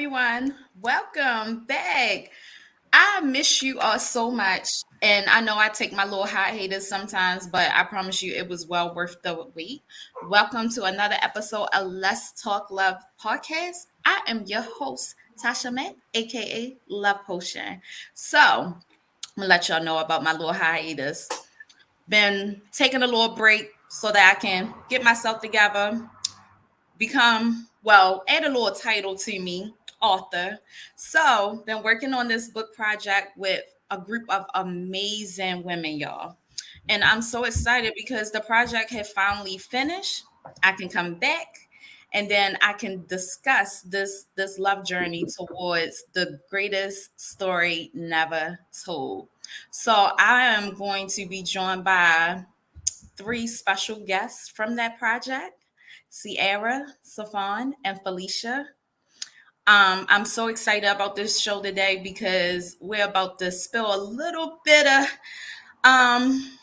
everyone. Welcome back. I miss you all so much. And I know I take my little hiatus sometimes, but I promise you it was well worth the wait. Welcome to another episode of Let's Talk Love podcast. I am your host, Tasha Mack, aka Love Potion. So, I'm gonna let y'all know about my little hiatus. Been taking a little break so that I can get myself together, add a little title to me, author. So, been working on this book project with a group of amazing women, y'all. And I'm so excited because the project had finally finished. I can come back and then I can discuss this love journey towards the greatest story never told. So, I am going to be joined by three special guests from that project. Sierra, Safon, and Felicia. I'm so excited about this show today because we're about to spill a little bit of um,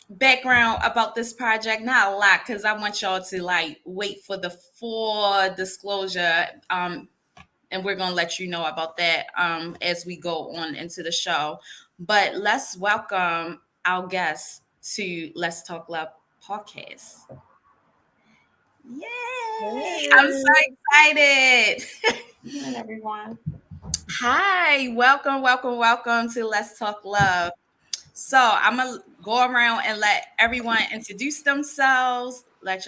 background about this project. Not a lot, because I want y'all to wait for the full disclosure. And we're gonna let you know about that as we go on into the show. But let's welcome our guests to Let's Talk Love podcast. Yay! I'm so excited. Hi, everyone. Hi, welcome to Let's Talk Love. So I'm gonna go around and let everyone introduce themselves, let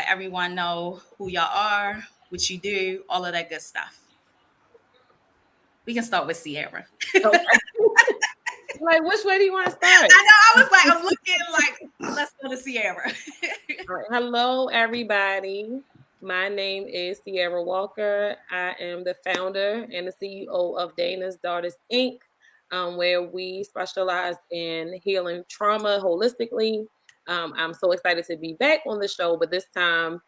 everyone know who y'all are, what you do, all of that good stuff. We can start with Sierra. Okay. Like, which way do you want to start? I know. I was like, I'm looking like, let's go to Sierra. Right. Hello, everybody. My name is Sierra Walker. I am the founder and the CEO of Dana's Daughters Inc., where we specialize in healing trauma holistically. I'm so excited to be back on the show, but this time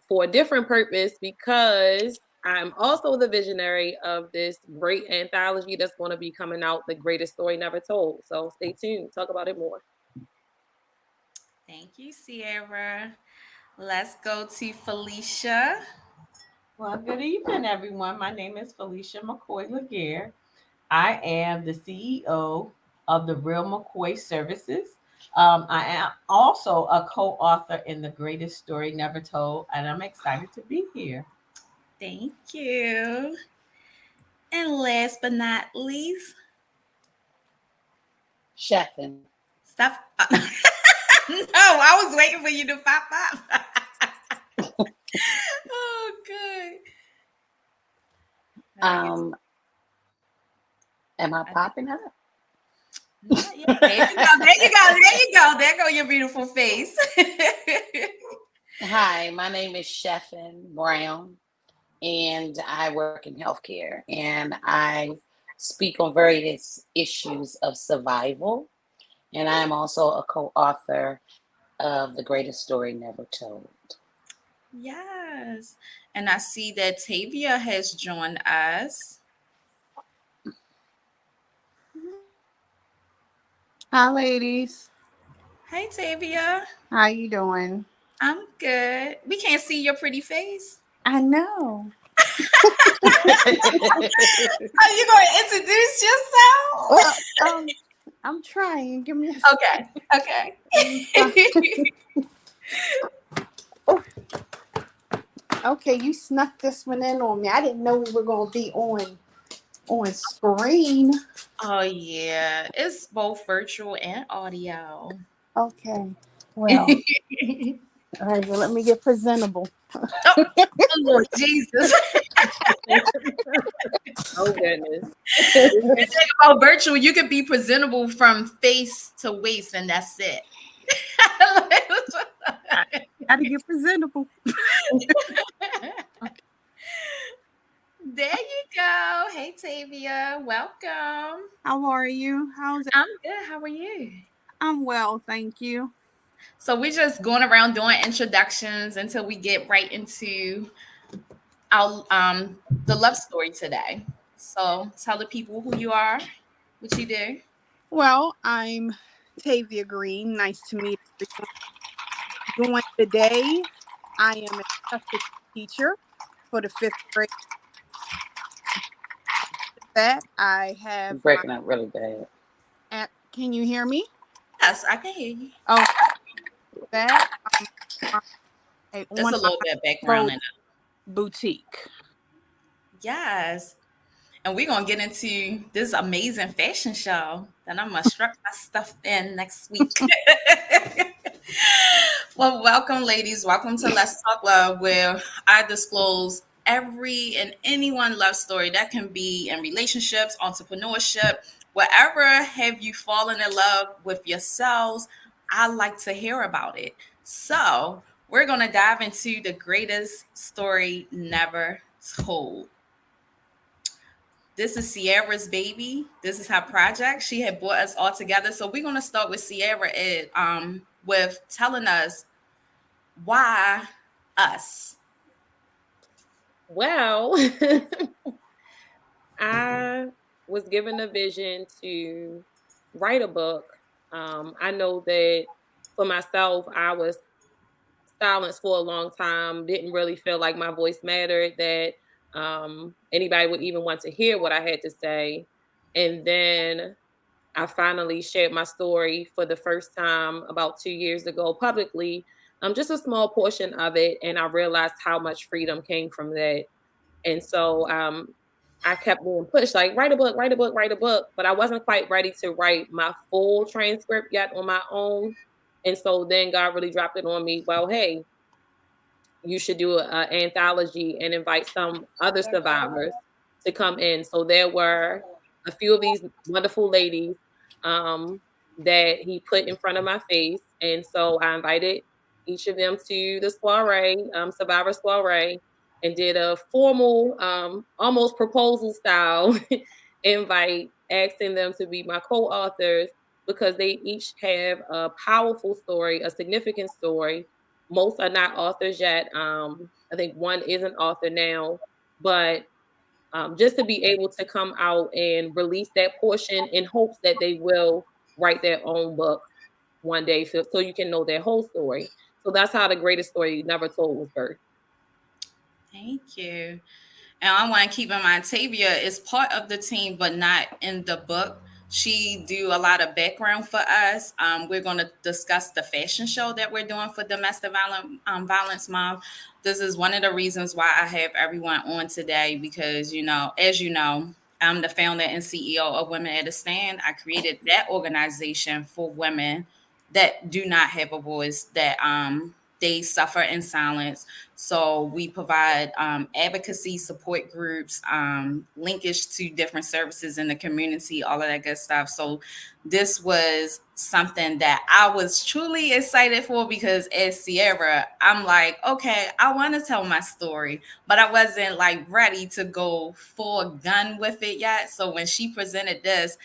for a different purpose because I'm also the visionary of this great anthology that's going to be coming out, The Greatest Story Never Told. So stay tuned. Talk about it more. Thank you, Sierra. Let's go to Felicia. Well, good evening, everyone. My name is Felicia Mccoy Legere. I am the CEO of the Real McCoy Services. I am also a co-author in The Greatest Story Never Told, and I'm excited to be here. Thank you. And last but not least, Chefing. Steph. No, I was waiting for you to pop up. Oh, good. Am I popping up? Yeah, there you go. There go your beautiful face. Hi, my name is Chefin Brown, and I work in healthcare, and I speak on various issues of survival, and I am also a co-author of The Greatest Story Never Told. Yes. And I see that Tavia has joined us. Hi, ladies. Hey, Tavia. How you doing? I'm good. We can't see your pretty face. I know. Are you going to introduce yourself? Well, I'm trying. Give me a Okay. Okay, you snuck this one in on me. I didn't know we were going to be on screen. Oh, yeah. It's both virtual and audio. Okay. Well, all right. Well, let me get presentable. Oh, Lord Jesus. Oh, goodness. The thing about virtual, you could be presentable from face to waist, and that's it. Got to get presentable. There you go. Hey, Tavia. Welcome. How are you? How's it? I'm good. How are you? I'm well, thank you. So we're just going around doing introductions until we get right into our the love story today. So tell the people who you are, what you do. Well, I'm Tavia Green. Nice to meet everyone. Today, I am a substitute teacher for the 5th grade. that, I have You're my breaking up really bad. Can you hear me? Yes, I can hear you. Oh, that my a There's a online little bit of background clothes in it. boutique. Yes. And we're gonna get into this amazing fashion show that I'm gonna strap my stuff in next week. Well, welcome, ladies. Welcome to Let's Talk Love, where I disclose every and anyone love story that can be in relationships, entrepreneurship, wherever have you fallen in love with yourselves. I like to hear about it. So we're gonna dive into the greatest story never told. This is Sierra's baby. This is her project. She had brought us all together. So we're gonna start with Sierra with telling us why us. Well, I was given a vision to write a book. I know that for myself, I was silenced for a long time, didn't really feel like my voice mattered, that anybody would even want to hear what I had to say. And then I finally shared my story for the first time about 2 years ago publicly, just a small portion of it. And I realized how much freedom came from that. And so I kept being pushed, like, write a book, write a book, write a book. But I wasn't quite ready to write my full transcript yet on my own. And so then God really dropped it on me. Well, hey, you should do an anthology and invite some other survivors to come in. So there were a few of these wonderful ladies um, that he put in front of my face. And so I invited each of them to the soiree, Survivor soiree, and did a formal, almost proposal style invite, asking them to be my co authors because they each have a powerful story, a significant story. Most are not authors yet. I think one is an author now, but just to be able to come out and release that portion in hopes that they will write their own book one day, so you can know their whole story. So that's how the greatest story never told was birthed. Thank you. And I want to keep in mind, Tavia is part of the team, but not in the book. She do a lot of background for us. We're going to discuss the fashion show that we're doing for Domestic Violence Month. This is one of the reasons why I have everyone on today because, as you know, I'm the founder and CEO of Women at a Stand. I created that organization for women that do not have a voice, that they suffer in silence. So we provide advocacy support groups, linkage to different services in the community, all of that good stuff. So this was something that I was truly excited for because as Sierra, I'm like, okay, I want to tell my story, but I wasn't like ready to go full gun with it yet. So when she presented this,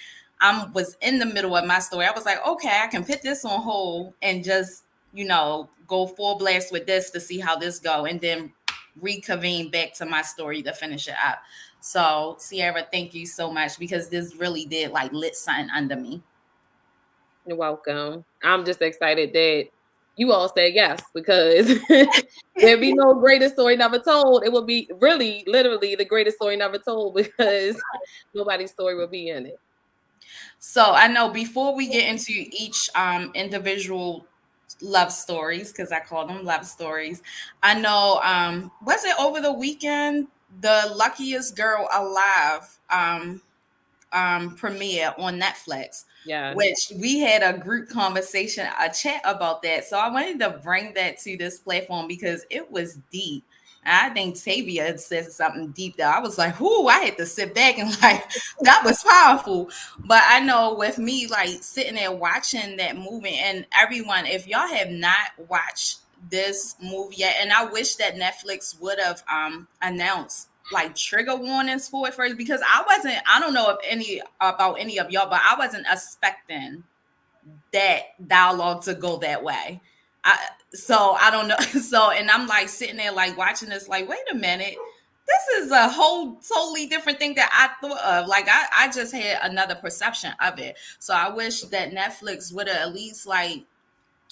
I was in the middle of my story. I was like, okay, I can put this on hold and just go full blast with this to see how this go, and then reconvene back to my story to finish it up. So Sierra, thank you so much because this really did like lit something under me. You're welcome. I'm just excited that you all said yes because there'd be no greatest story never told. It would be really, literally the greatest story never told because nobody's story would be in it. So I know before we get into each individual love stories, because I call them love stories, I know was it over the weekend the Luckiest Girl Alive premiere on Netflix, Yeah. which we had a group conversation, a chat about that. So I wanted to bring that to this platform because it was deep. And I think Tavia had said something deep that I was like, whoo, I had to sit back and like, that was powerful. But I know with me, like sitting there watching that movie, and everyone, if y'all have not watched this movie yet, and I wish that Netflix would have announced like trigger warnings for it first because I don't know if any of y'all, but I wasn't expecting that dialogue to go that way. So I don't know. So and I'm like sitting there like watching this, like, wait a minute. This is a whole totally different thing that I thought of. Like I just had another perception of it. So I wish that Netflix would have at least like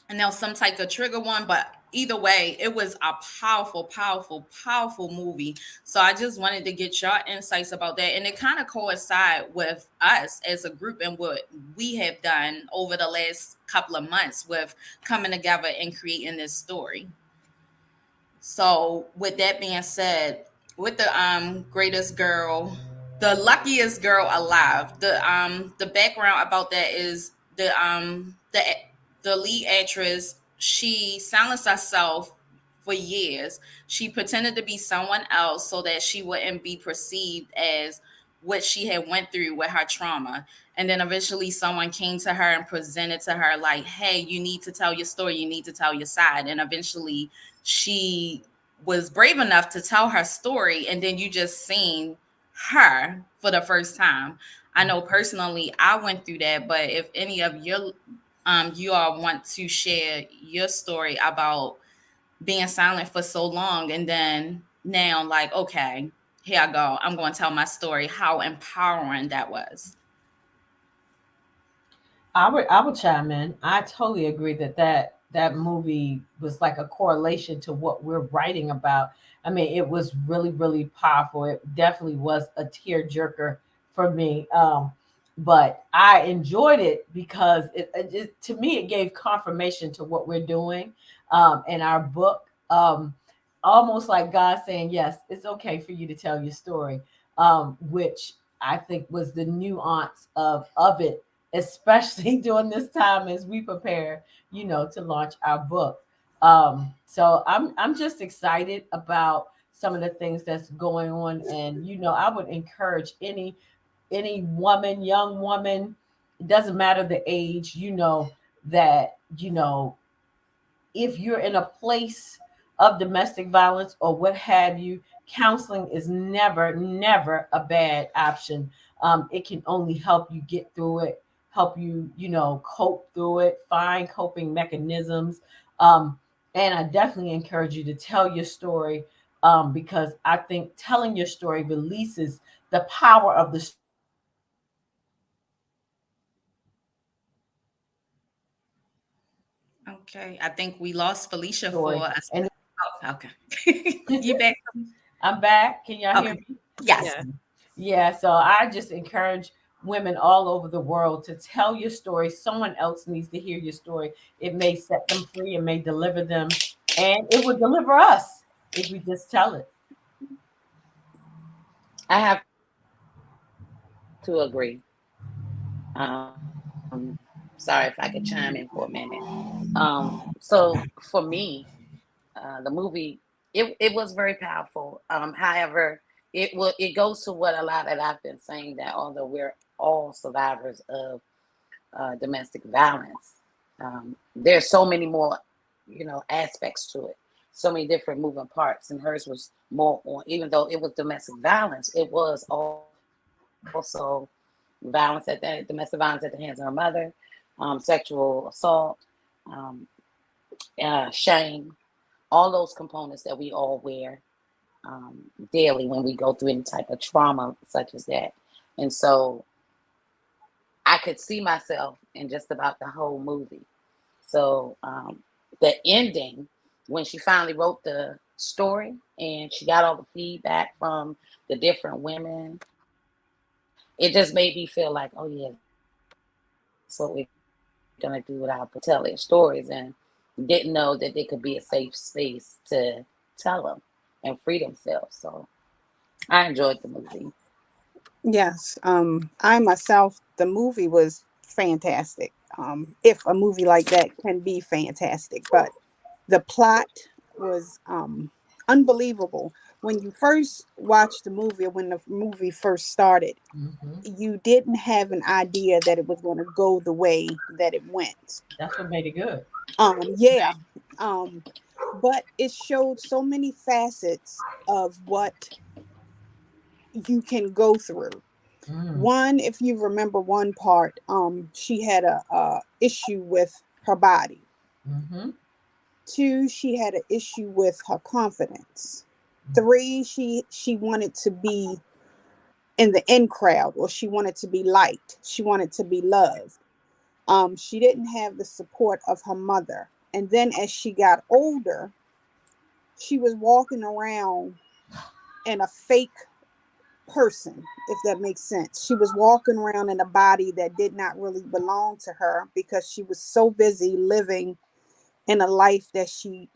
and there was some type of trigger one, but either way, it was a powerful, powerful, powerful movie. So I just wanted to get your insights about that. And it kind of coincide with us as a group and what we have done over the last couple of months with coming together and creating this story. So with that being said, with the greatest girl, the luckiest girl alive. The background about that is the lead actress, she silenced herself for years. She pretended to be someone else so that she wouldn't be perceived as what she had went through with her trauma. And then eventually someone came to her and presented to her like, hey, you need to tell your story, you need to tell your side. And eventually she was brave enough to tell her story, and then you just seen her for the first time. I know personally I went through that, but if any of you all want to share your story about being silent for so long and then now like, okay, here I go, I'm going to tell my story, how empowering that was. I would chime in. I totally agree that that movie was like a correlation to what we're writing about. I mean, it was really really powerful. It definitely was a tear jerker for me. But I enjoyed it because to me it gave confirmation to what we're doing in our book. Almost like God saying, "Yes, it's okay for you to tell your story," which I think was the nuance of it, especially during this time as we prepare, to launch our book. So I'm just excited about some of the things that's going on, and I would encourage any woman, young woman, it doesn't matter the age, that if you're in a place of domestic violence or what have you, counseling is never, never a bad option. It can only help you get through it, help you, cope through it, find coping mechanisms. And I definitely encourage you to tell your story because I think telling your story releases the power of the story. And when you tell your story, Okay, I think we lost Felicia for and us. Oh, okay. You back? I'm back. Can y'all hear Okay. me? Yes. Yeah. Yeah, so I just encourage women all over the world to tell your story. Someone else needs to hear your story. It may set them free, it may deliver them, and it will deliver us if we just tell it. I have to agree. Sorry if I could chime in for a minute. So for me, the movie it was very powerful. However, it goes to what a lot that I've been saying, that although we're all survivors of domestic violence, there's so many more aspects to it, so many different moving parts, and hers was more on, even though it was domestic violence, it was also domestic violence at the hands of her mother, sexual assault, um, shame, all those components that we all wear daily when we go through any type of trauma such as that. And so I could see myself in just about the whole movie. So the ending, when she finally wrote the story and she got all the feedback from the different women, it just made me feel like, oh yeah, that's what we're gonna do with our book. Tell their stories, and didn't know that there could be a safe space to tell them and free themselves. So I enjoyed the movie. Yes. I myself, the movie was fantastic. If a movie like that can be fantastic, but the plot was unbelievable. When you first watched the movie, or when the movie first started, Hmm. you didn't have an idea that it was going to go the way that it went. That's what made it good. Yeah. Um, but it showed so many facets of what you can go through. Mm. One, if you remember one part, she had a issue with her body. Hmm. Two, she had an issue with her confidence. Three, she wanted to be in the in crowd, or she wanted to be liked. She wanted to be loved. She didn't have the support of her mother. And then as she got older, she was walking around in a fake person, if that makes sense. She was walking around in a body that did not really belong to her because she was so busy living in a life that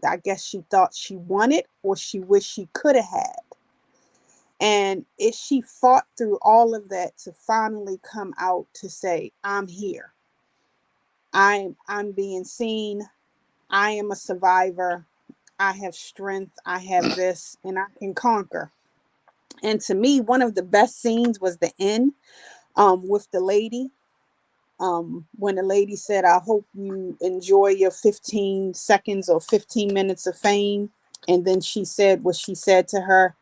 I guess she thought she wanted or she wished she could have had. And she fought through all of that to finally come out to say, I'm here. I'm being seen. I am a survivor. I have strength. I have this and I can conquer. And to me, one of the best scenes was the end with the lady. When the lady said, I hope you enjoy your 15 seconds or 15 minutes of fame. And then she said what she said to her.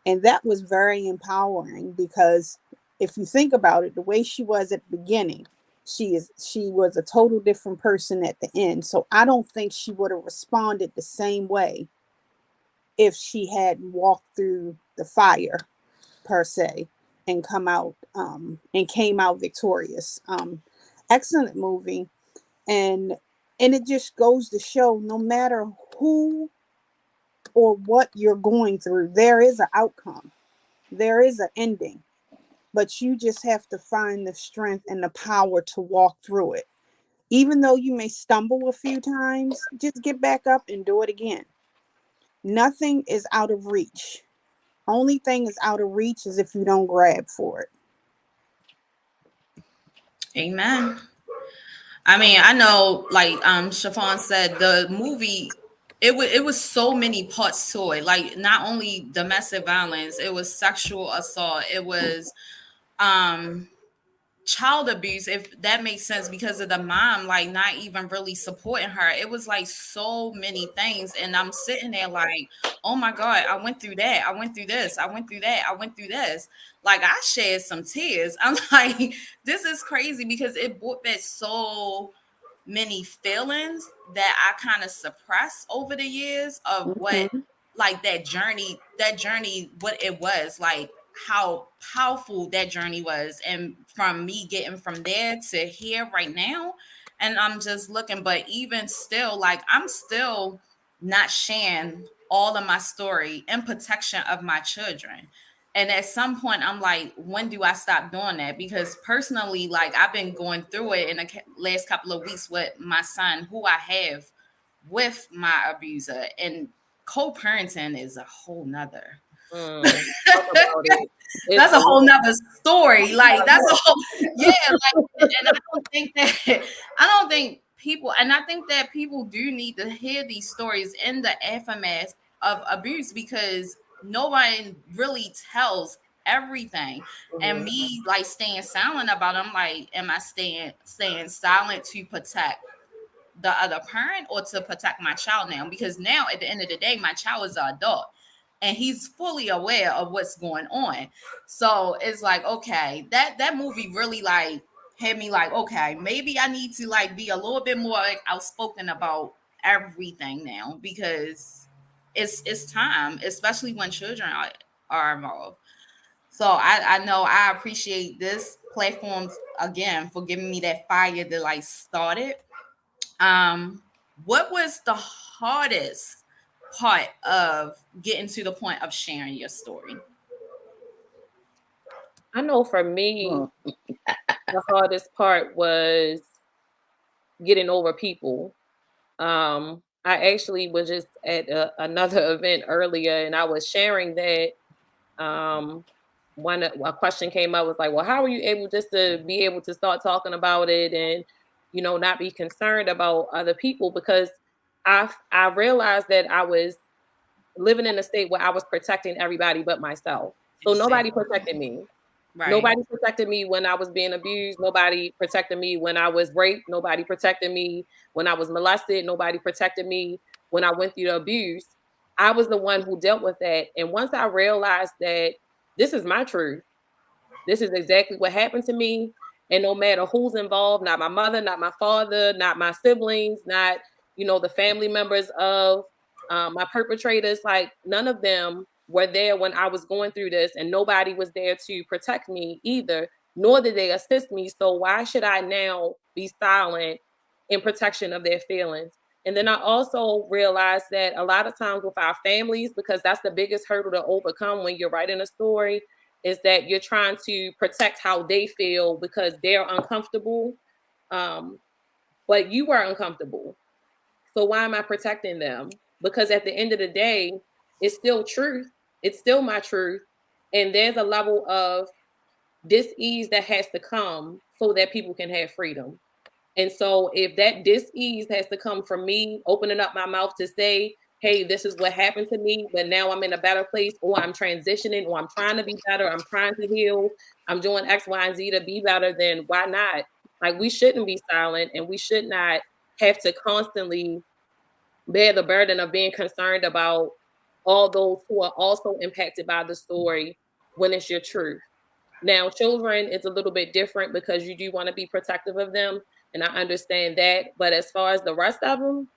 And that was very empowering because if you think about it, the way she was at the beginning, she was a total different person at the end. So I don't think she would have responded the same way if she hadn't walked through the fire per se and and came out victorious. Excellent movie, and it just goes to show no matter who or what you're going through, there is an outcome, there is an ending, but you just have to find the strength and the power to walk through it. Even though you may stumble a few times, just get back up and do it again. Nothing is out of reach. Only thing is out of reach is if you don't grab for it. Amen. I mean, I know, like Chiffon said, the movie it was so many parts to it. Like not only domestic violence, it was sexual assault, it was um child abuse, if that makes sense, because of the mom like not even really supporting her. It was like so many things, and I'm sitting there like, oh my god, I went through that, I went through this, I went through that, I went through this. Like I shed some tears. I'm like, this is crazy because it brought back so many feelings that I kind of suppressed over the years of what, Mm-hmm. like that journey, what it was like, how powerful that journey was, and from me getting from there to here right now. And I'm just looking, but even still, like I'm still not sharing all of my story in protection of my children. And at some point I'm like, when do I stop doing that? Because personally, like I've been going through it in the last couple of weeks with my son, who I have with my abuser. And co-parenting is a whole nother Talk about it. It's that's a a whole lot. nother story. Like that's a whole, yeah. Like, and I don't think that I don't think people, and I think that people do need to hear these stories in the aftermath of abuse, because no one really tells everything. And Mhm. me like staying silent about it, I'm like, am I staying silent to protect the other parent or to protect my child now? Because now at the end of the day, my child is an adult and he's fully aware of what's going on. So it's like, okay, that movie really like had me like, okay, maybe I need to like be a little bit more like outspoken about everything now, because it's time, especially when children are involved. So I know I appreciate this platform again for giving me that fire to like start it. um, what was the hardest part of getting to the point of sharing your story? I know for me, Hmm. the hardest part was getting over people. I actually was just at another event earlier, and I was sharing that um, a question came up, was like, well, how are you able just to be able to start talking about it and not be concerned about other people? Because I realized that I was living in a state where I was protecting everybody but myself. So nobody Exactly. protected me. Right. Nobody protected me when I was being abused. Nobody protected me when I was raped. Nobody protected me when I was molested. Nobody protected me when I went through the abuse. I was the one who dealt with that. And once I realized that this is my truth, this is exactly what happened to me. And no matter who's involved, not my mother, not my father, not my siblings, not, the family members of my perpetrators, like none of them were there when I was going through this, and nobody was there to protect me either, nor did they assist me. So why should I now be silent in protection of their feelings? And then I also realized that a lot of times with our families, because that's the biggest hurdle to overcome when you're writing a story, is that you're trying to protect how they feel because they're uncomfortable. Um, but you were uncomfortable. So why am I protecting them? Because at the end of the day, it's still truth. It's still my truth. And there's a level of dis-ease that has to come so that people can have freedom. And so if that dis-ease has to come from me opening up my mouth to say, hey, this is what happened to me, but now I'm in a better place, or I'm transitioning, or I'm trying to be better, I'm trying to heal, I'm doing X, Y, and Z to be better, then why not? Like, we shouldn't be silent, and we should not have to constantly bear the burden of being concerned about all those who are also impacted by the story when it's your truth. Now, children is a little bit different because you do want to be protective of them, and I understand that. But as far as the rest of them,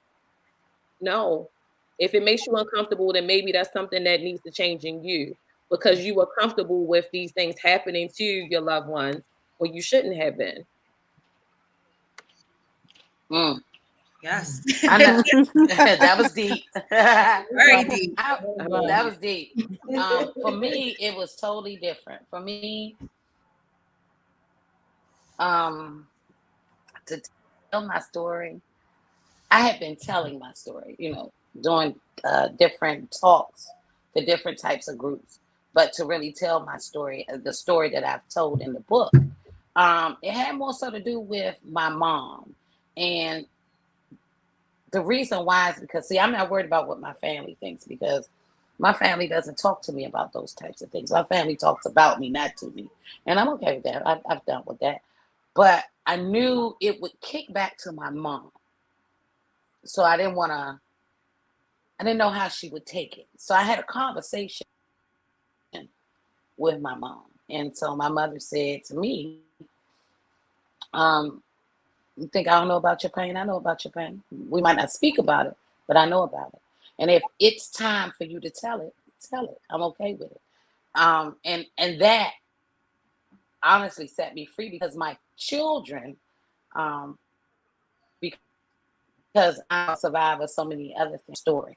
no. If it makes you uncomfortable, then maybe that's something that needs to change in you because you were comfortable with these things happening to your loved ones when you shouldn't have been. Mm. Yes. I know. That was deep. Very deep. That was deep. For me, it was totally different. For me, to tell my story, I had been telling my story, doing different talks to different types of groups. But to really tell my story, the story that I've told in the book, it had more so to do with my mom. And the reason why is because, see, I'm not worried about what my family thinks because my family doesn't talk to me about those types of things. My family talks about me, not to me. And I'm okay with that. I've done with that. But I knew it would kick back to my mom. So I didn't know how she would take it. So I had a conversation with my mom. And so my mother said to me, you think I don't know about your pain? I know about your pain. We might not speak about it, but I know about it. And if it's time for you to tell it, tell it. I'm okay with it. And that honestly set me free because my children, um, because I'm a survivor of so many other things, story.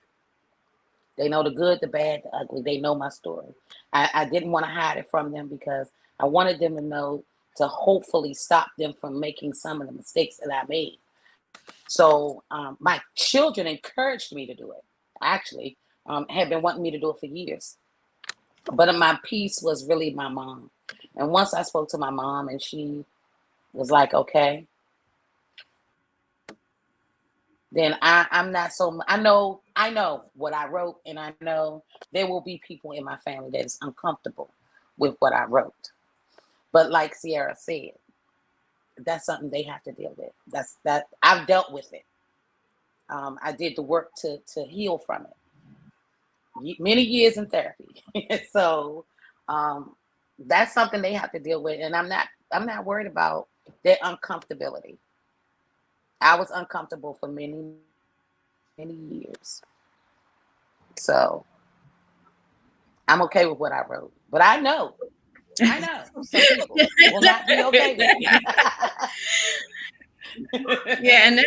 They know the good, the bad, the ugly. They know my story. I didn't want to hide it from them because I wanted them to know to hopefully stop them from making some of the mistakes that I made. So my children encouraged me to do it. Actually, had been wanting me to do it for years. But my piece was really my mom. And once I spoke to my mom and she was like, okay, then I'm not so, I know what I wrote, and I know there will be people in my family that is uncomfortable with what I wrote. But like Sierra said, that's something they have to deal with. That I've dealt with it. I did the work to heal from it. Many years in therapy. So that's something they have to deal with. And I'm not worried about their uncomfortability. I was uncomfortable for many, many years. So I'm okay with what I wrote. But I know some people will not be okay with it. Yeah, and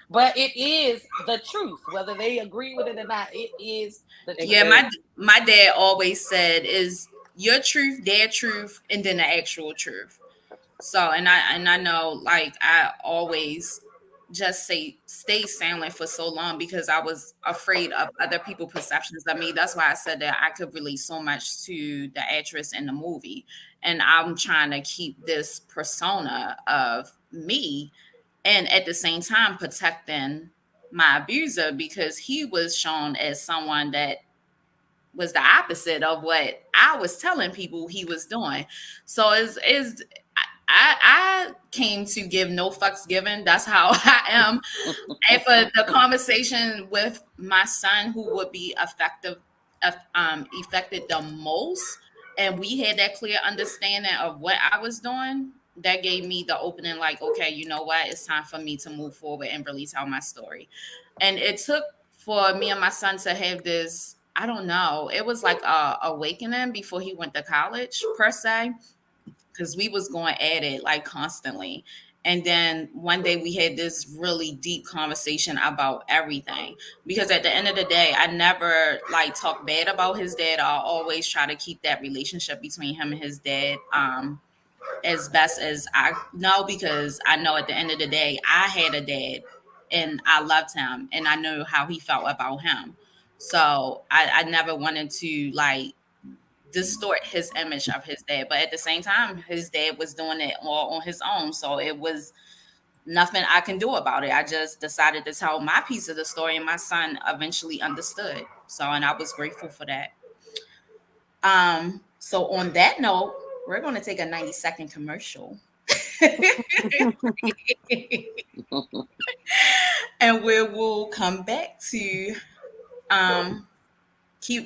But it is the truth. Whether they agree with it or not, it is the truth. yeah, my dad always said is your truth, their truth, and then the actual truth. So and I know like I always just stay silent for so long because I was afraid of other people's perceptions of me. That's why I said that I could relate so much to the actress in the movie. And I'm trying to keep this persona of me and at the same time protecting my abuser because he was shown as someone that was the opposite of what I was telling people he was doing. So is I came to give no fucks given. That's how I am. And for the conversation with my son, who would be affected the most, and we had that clear understanding of what I was doing, that gave me the opening, like, okay, you know what? It's time for me to move forward and really tell my story. And it took for me and my son to have this, I don't know, it was like a awakening before he went to college per se, because we was going at it like constantly. And then one day we had this really deep conversation about everything. Because at the end of the day, I never like talk bad about his dad. I'll always try to keep that relationship between him and his dad as best as I know, because I know at the end of the day, I had a dad and I loved him and I knew how he felt about him. So I never wanted to like distort his image of his dad. But at the same time, his dad was doing it all on his own. So it was nothing I can do about it. I just decided to tell my piece of the story, and my son eventually understood. So, and I was grateful for that. So on that note, we're going to take a 90-second commercial. And we will come back to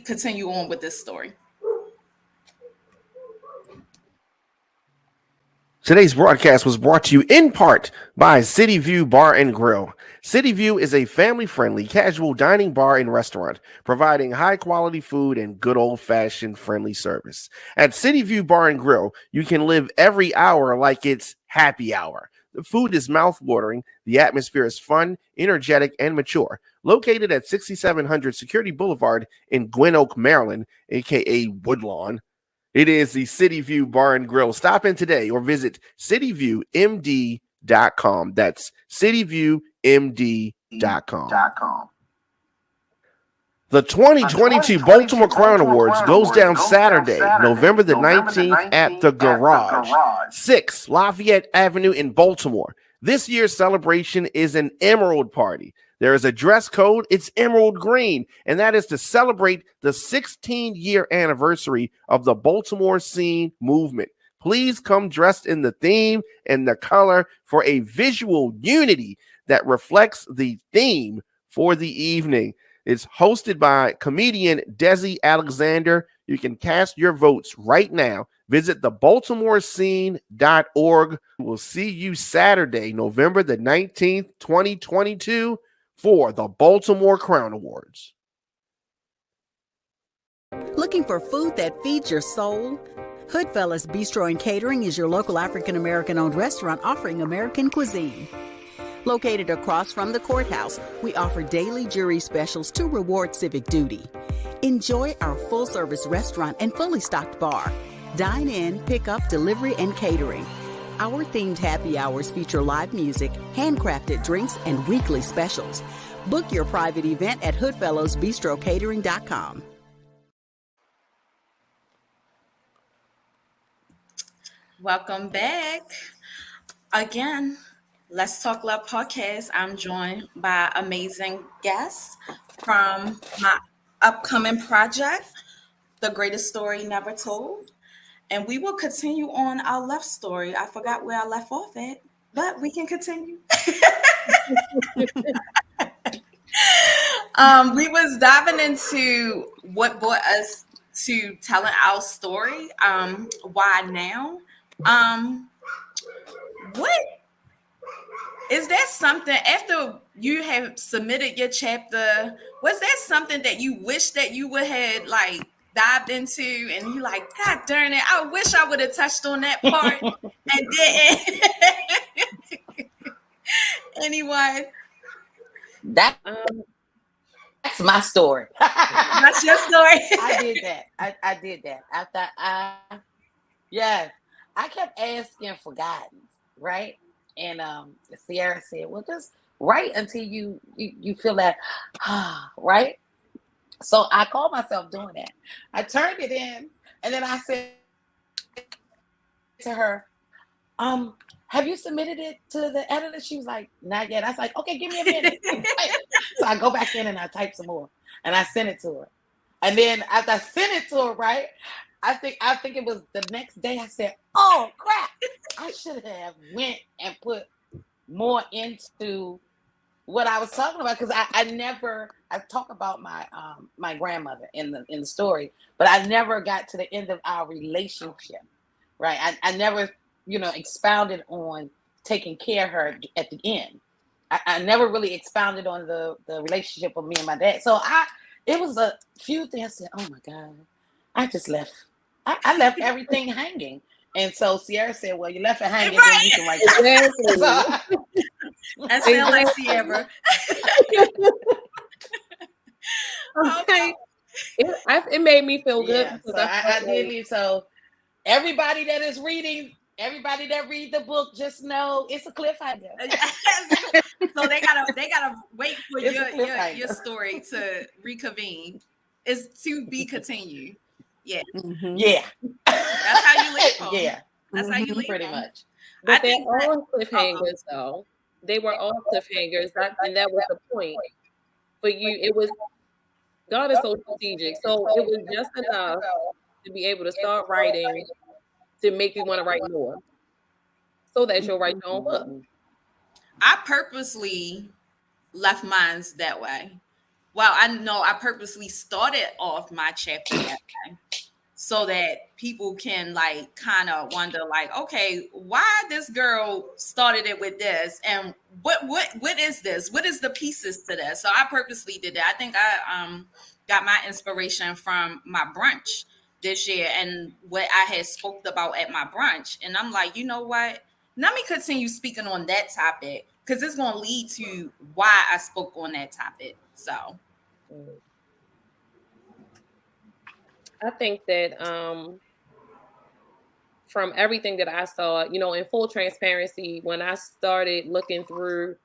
continue on with this story. Today's broadcast was brought to you in part by City View Bar and Grill. City View is a family-friendly, casual dining bar and restaurant, providing high-quality food and good old-fashioned friendly service. At City View Bar and Grill, you can live every hour like it's happy hour. The food is mouth-watering, the atmosphere is fun, energetic, and mature. Located at 6700 Security Boulevard in Gwynn Oak, Maryland, a.k.a. Woodlawn, it is the City View Bar and Grill. Stop in today or visit cityviewmd.com. That's cityviewmd.com. The 2022 Baltimore Crown Awards goes down Saturday, November the 19th at the Garage, 6 Lafayette Avenue in Baltimore. This year's celebration is an Emerald Party. There is a dress code. It's emerald green, and that is to celebrate the 16-year anniversary of the Baltimore scene movement. Please come dressed in the theme and the color for a visual unity that reflects the theme for the evening. It's hosted by comedian Desi Alexander. You can cast your votes right now. Visit thebaltimorescene.org. We'll see you Saturday, November the 19th, 2022 for the Baltimore Crown Awards. Looking for food that feeds your soul? Hoodfellas Bistro and Catering is your local African-American owned restaurant offering American cuisine. Located across from the courthouse, we offer daily jury specials to reward civic duty. Enjoy our full-service restaurant and fully stocked bar. Dine in, pick up, delivery, and catering. Our themed happy hours feature live music, handcrafted drinks, and weekly specials. Book your private event at hoodfellowsbistrocatering.com. Welcome back. Again, Let's Talk Love podcast. I'm joined by amazing guests from my upcoming project, The Greatest Story Never Told. And we will continue on our love story. I forgot where I left off at, but we can continue. We was diving into what brought us to telling our story. Why now? What is that something after you have submitted your chapter? Was that something that you wish that you would have like dived into and you like, God darn it, I wish I would have touched on that part and didn't? Anyone? That's my story. That's your story. I did that. I did that. I thought yes. I kept asking for guidance, right? And Sierra said, well, just write until you feel that, right? So I called myself doing that. I turned it in, and then I said to her, have you submitted it to the editor? She was like, not yet. I was like, okay, give me a minute. So I go back in and I type some more, and I sent it to her. And then after I sent it to her, right, I think it was the next day, I said, oh, crap. I should have went and put more into what I was talking about, because I talk about my my grandmother in the story, but I never got to the end of our relationship, right? I never, expounded on taking care of her at the end. I never really expounded on the relationship of me and my dad. So it was a few things I said, oh my God, I just left. I left everything hanging. And so Sierra said, well, you left it hanging, then you can write that. Exactly. That sounds like Sierra. Okay. It made me feel good. Yeah, Because so I did leave. So everybody that is reading, everybody that read the book, just know it's a cliffhanger. So they gotta wait for It's your story to reconvene. It's to be continued. Yeah, Mhm. Yeah. that's how you leave them. Yeah, That's how you Mhm. leave pretty them. much. But I they're think that all cliffhangers, though. They were all cliffhangers, and that was the point. For you, it was God is so strategic. So it was just enough to be able to start writing to make you want to write more, so that you'll write your own book. I purposely left mines that way. Well, I know I purposely started off my chapter that way so that people can like kind of wonder like, okay, why this girl started it with this and what is this? What is the pieces to this? So I purposely did that. I think I got my inspiration from my brunch this year and what I had spoke about at my brunch. And I'm like, you know what? Let me continue speaking on that topic because it's going to lead to why I spoke on that topic. So I think that from everything that I saw, in full transparency, when I started looking through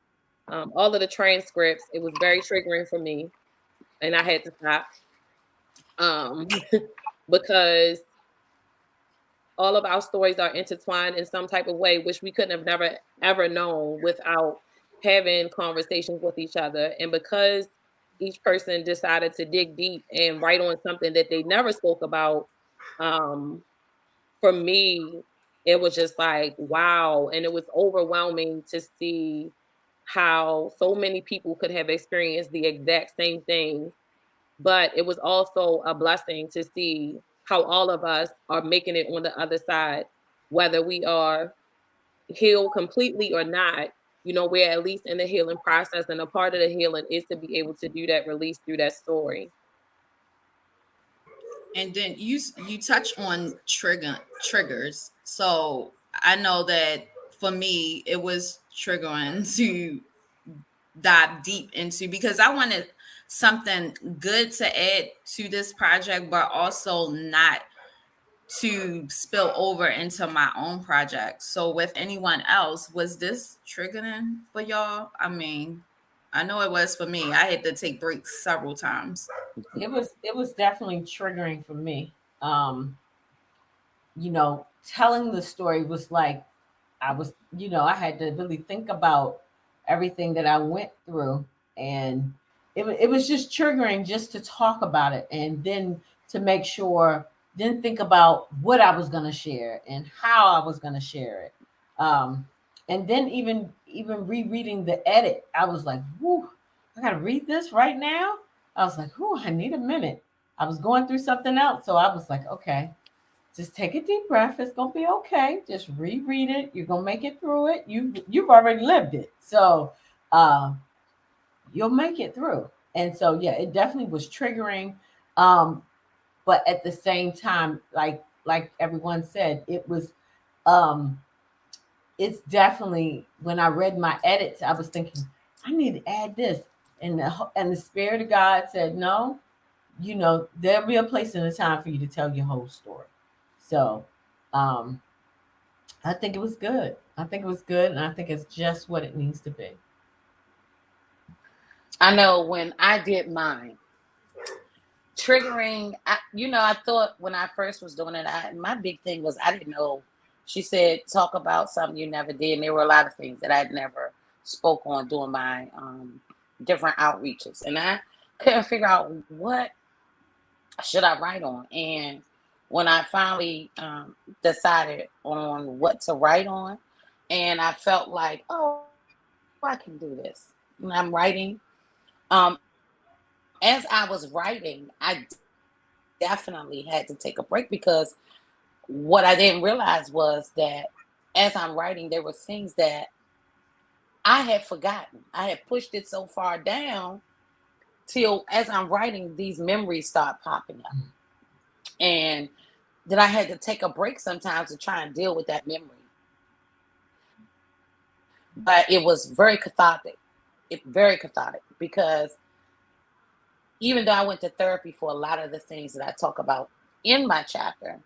all of the transcripts, it was very triggering for me, and I had to stop because all of our stories are intertwined in some type of way, which we couldn't have never ever known without having conversations with each other. And because each person decided to dig deep and write on something that they never spoke about, for me, it was just like, wow. And it was overwhelming to see how so many people could have experienced the exact same thing. But it was also a blessing to see how all of us are making it on the other side, whether we are healed completely or not. We're at least in the healing process. And a part of the healing is to be able to do that release through that story. and then you touch on triggers. So I know that for me it was triggering to dive deep into because I wanted something good to add to this project, but also not to spill over into my own project. So with anyone else, was this triggering for y'all? I mean, I know it was for me. I had to take breaks several times. It was definitely triggering for me. Telling the story was like I had to really think about everything that I went through, and it was just triggering just to talk about it, and then to make sure, then think about what I was going to share and how I was going to share it. And then even rereading the edit, I was like, whoo, I got to read this right now. I was like, whoo, I need a minute. I was going through something else, so I was like, okay, just take a deep breath. It's gonna be okay. Just reread it. You're gonna make it through it. You've already lived it, so uh, you'll make it through. And so yeah, it definitely was triggering. Um, but at the same time, like everyone said, it was. Um, it's definitely when I read my edits, I was thinking I need to add this, and the spirit of God said no. There'll be a place and a time for you to tell your whole story. So um, I think it was good. I think it was good, and I think it's just what it needs to be. I know when I did mine, triggering, I thought when I first was doing it, my big thing was I didn't know. She said, talk about something you never did. And there were a lot of things that I'd never spoke on doing my different outreaches. And I couldn't figure out what should I write on. And when I finally decided on what to write on, and I felt like, oh, I can do this. And I'm writing. Um, as I was writing, I definitely had to take a break because what I didn't realize was that as I'm writing, there were things that I had forgotten. I had pushed it so far down till as I'm writing, these memories start popping up. And that I had to take a break sometimes to try and deal with that memory. But it was very cathartic. Very cathartic, because even though I went to therapy for a lot of the things that I talk about in my chapter,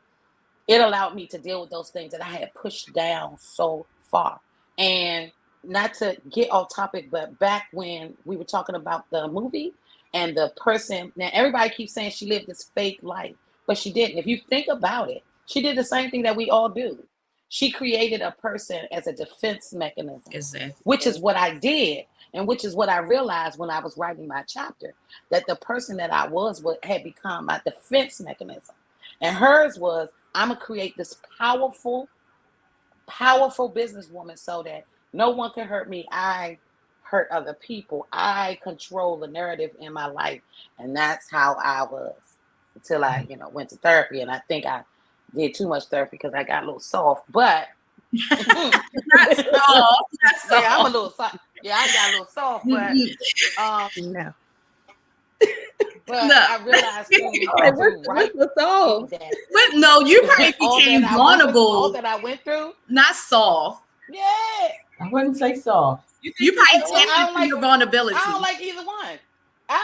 it allowed me to deal with those things that I had pushed down so far. And not to get off topic, but back when we were talking about the movie and the person, now everybody keeps saying she lived this fake life, but she didn't. If you think about it, she did the same thing that we all do. She created a person as a defense mechanism, Exactly. which is what I did, and which is what I realized when I was writing my chapter, that the person that I was what had become my defense mechanism. And hers was, I'm going to create this powerful businesswoman so that no one can hurt me. I hurt other people. I control the narrative in my life. And that's how I was until I, went to therapy. And I think I did too much therapy because I got a little soft. But Not soft. Not soft. yeah, I'm a little soft. Yeah, I got a little soft. But No. but Look. I realized What's the soul? that But no, you probably became vulnerable. all that I went through. Not soft. Yeah. I wouldn't say soft. You probably tapped into your vulnerability. I don't like either one. I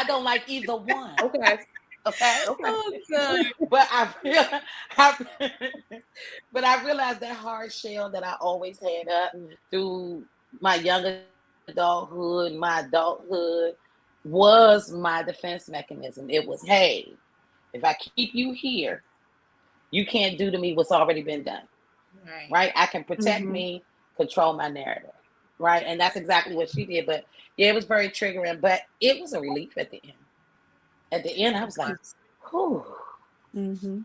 don't like either one. Okay. Okay. Oh, God. But I realized that hard shell that I always had up through my young adulthood, my adulthood, was my defense mechanism. It was, hey, if I keep you here, you can't do to me what's already been done. Right? I can protect me, control my narrative. Right? And that's exactly what she did. But yeah, it was very triggering, but it was a relief at the end. At the end, I was like, whew. Mm-hmm.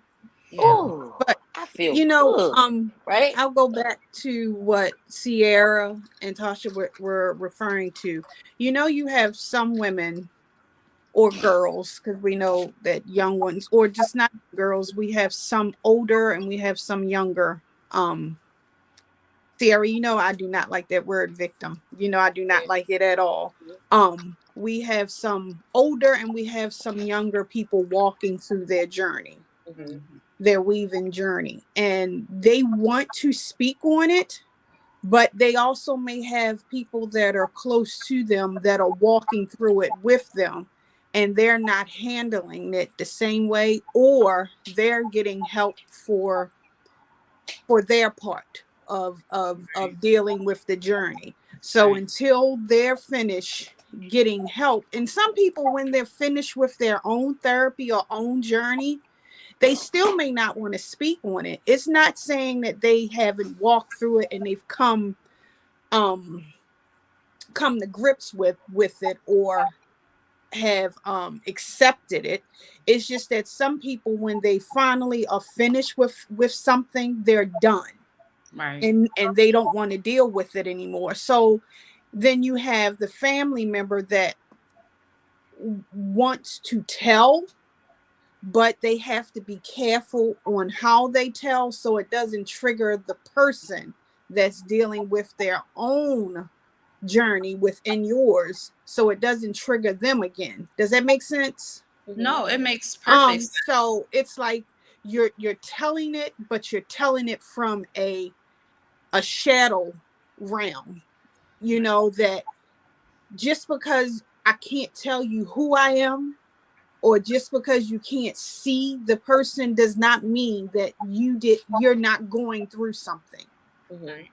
Ooh, But I feel good. Right? I'll go back to what Sierra and Tasha were referring to. You have some women or girls, because we know that young ones, or just not girls, we have some older and we have some younger. Sierra, I do not like that word victim. I do not like it at all. We have some older and we have some younger people walking through their journey, their weaving journey, and they want to speak on it, but they also may have people that are close to them that are walking through it with them, and they're not handling it the same way, or they're getting help for their part of dealing with the journey. So until they're finished getting help, and some people, when they're finished with their own therapy or own journey, they still may not want to speak on it. It's not saying that they haven't walked through it and they've come to grips with it or have accepted it. It's just that some people, when they finally are finished with something, they're done. Right. And they don't want to deal with it anymore. So then you have the family member that wants to tell, but they have to be careful on how they tell, so it doesn't trigger the person that's dealing with their own journey within yours, so it doesn't trigger them again. Does that make sense? No, it makes perfect sense. So it's like you're telling it, but you're telling it from a shadow realm, that just because I can't tell you who I am, or just because you can't see the person, does not mean that you're not going through something.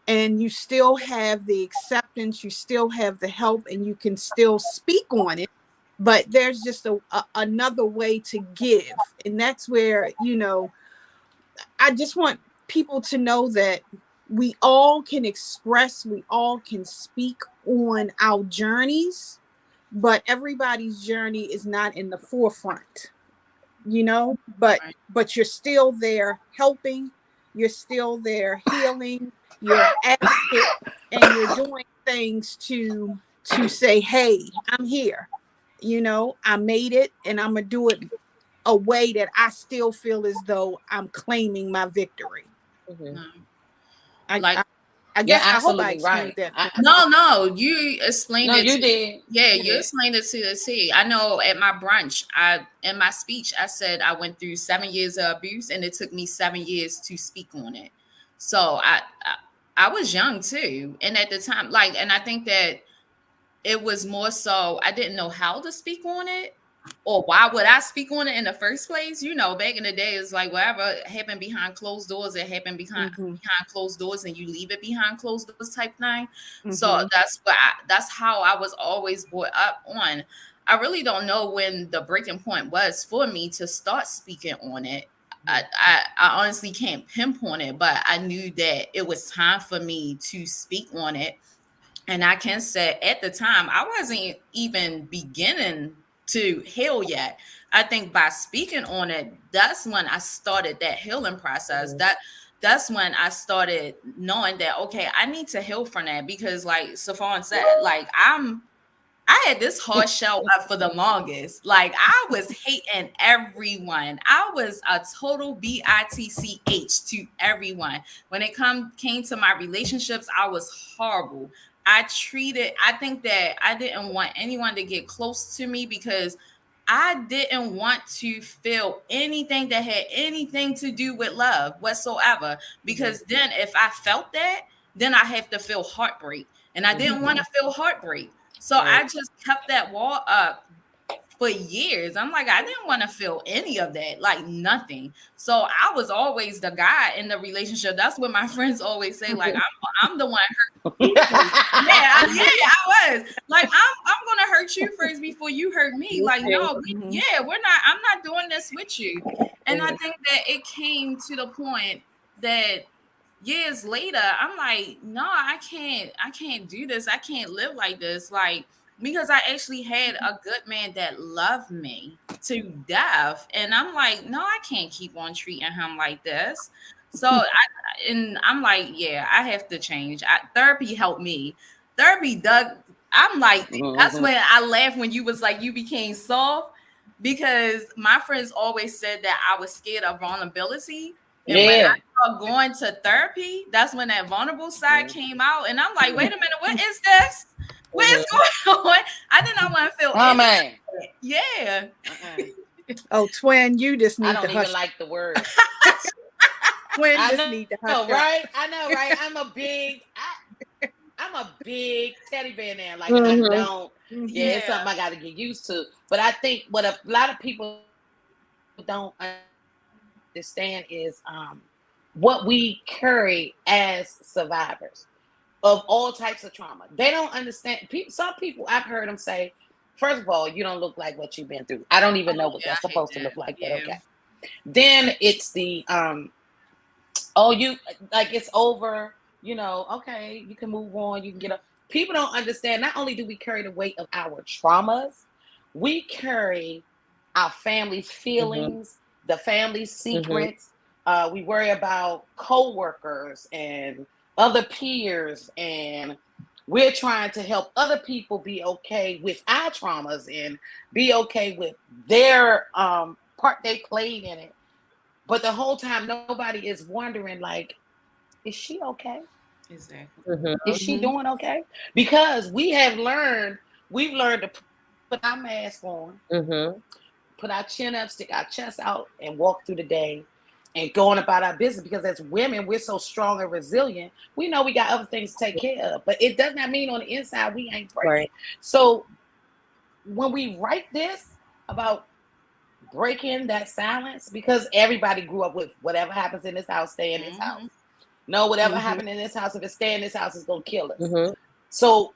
And you still have the acceptance, you still have the help, and you can still speak on it, but there's just another way to give. And that's where, I just want people to know that we all can express, we all can speak on our journeys, but everybody's journey is not in the forefront, but you're still there helping, you're still there healing, you're advocate, and you're doing things to say, hey, I'm here, I made it, and I'm gonna do it a way that I still feel as though I'm claiming my victory. I I You're guess I hope I absolutely right. explained that. No, you explained No, it. you did. Yeah, You you did. explained it to the T. I know at my brunch, in my speech, I said I went through 7 years of abuse, and it took me 7 years to speak on it. So I was young too, and at the time, like, and I think that it was more so I didn't know how to speak on it, or why would I speak on it in the first place? You know, back in the day, it's like whatever happened behind closed doors, it happened behind closed doors, and you leave it behind closed doors type thing. So that's how I was always brought up on. I really don't know when the breaking point was for me to start speaking on it. I honestly can't pinpoint it, but I knew that it was time for me to speak on it. And I can say at the time, I wasn't even beginning to heal yet. I think by speaking on it, that's when I started that healing process. That's when I started knowing that, okay, I need to heal from that, because like Safon said, like I had this hard shell up for the longest. Like I was hating everyone. I was a total bitch to everyone. When it came to my relationships, I was horrible. I think that I didn't want anyone to get close to me, because I didn't want to feel anything that had anything to do with love whatsoever. Because then if I felt that, then I have to feel heartbreak. And I didn't want to feel heartbreak. So I just kept that wall up for years. I'm like, I didn't want to feel any of that, like nothing. So I was always the guy in the relationship. That's what my friends always say. Like, I'm the one hurt. I was like, I'm gonna hurt you first before you hurt me. Like, no, we're not. I'm not doing this with you. And I think that it came to the point that years later, I'm like, no, I can't do this. I can't live like this. Like, because I actually had a good man that loved me to death. And I'm like, no, I can't keep on treating him like this. So I'm like, yeah, I have to change. Therapy helped me. Therapy, Doug, I'm like, that's when I laughed when you was like, you became soft, because my friends always said that I was scared of vulnerability. And when I started going to therapy, that's when that vulnerable side came out. And I'm like, wait a minute, what is this? What is going on? I did not want to feel anything. Yeah. Oh, twin, you just need I to don't hush. even like the word. Twin just need to hush. Right? I know, right? I'm a big teddy bear now. Like I don't. Yeah, it's something I got to get used to. But I think what a lot of people don't understand is what we carry as survivors of all types of trauma. They don't understand. Some people, I've heard them say, first of all, you don't look like what you've been through. I don't even know what that's supposed to look like, but okay. Then it's the you like it's over, okay, you can move on, you can get up. People don't understand, not only do we carry the weight of our traumas, we carry our family's feelings, the family's secrets. We worry about co-workers and other peers, and we're trying to help other people be okay with our traumas and be okay with their part they played in it. But the whole time, nobody is wondering, like, is she okay? Exactly. Is she doing okay? Because we've learned to put our mask on, put our chin up, stick our chest out, and walk through the day and going about our business. Because as women, we're so strong and resilient. We know we got other things to take care of, but it does not mean on the inside we ain't breaking. Right. So when we write this about breaking that silence, because everybody grew up with whatever happens in this house, stay in this house. No, whatever happened in this house, if it stay in this house, it's going to kill us. So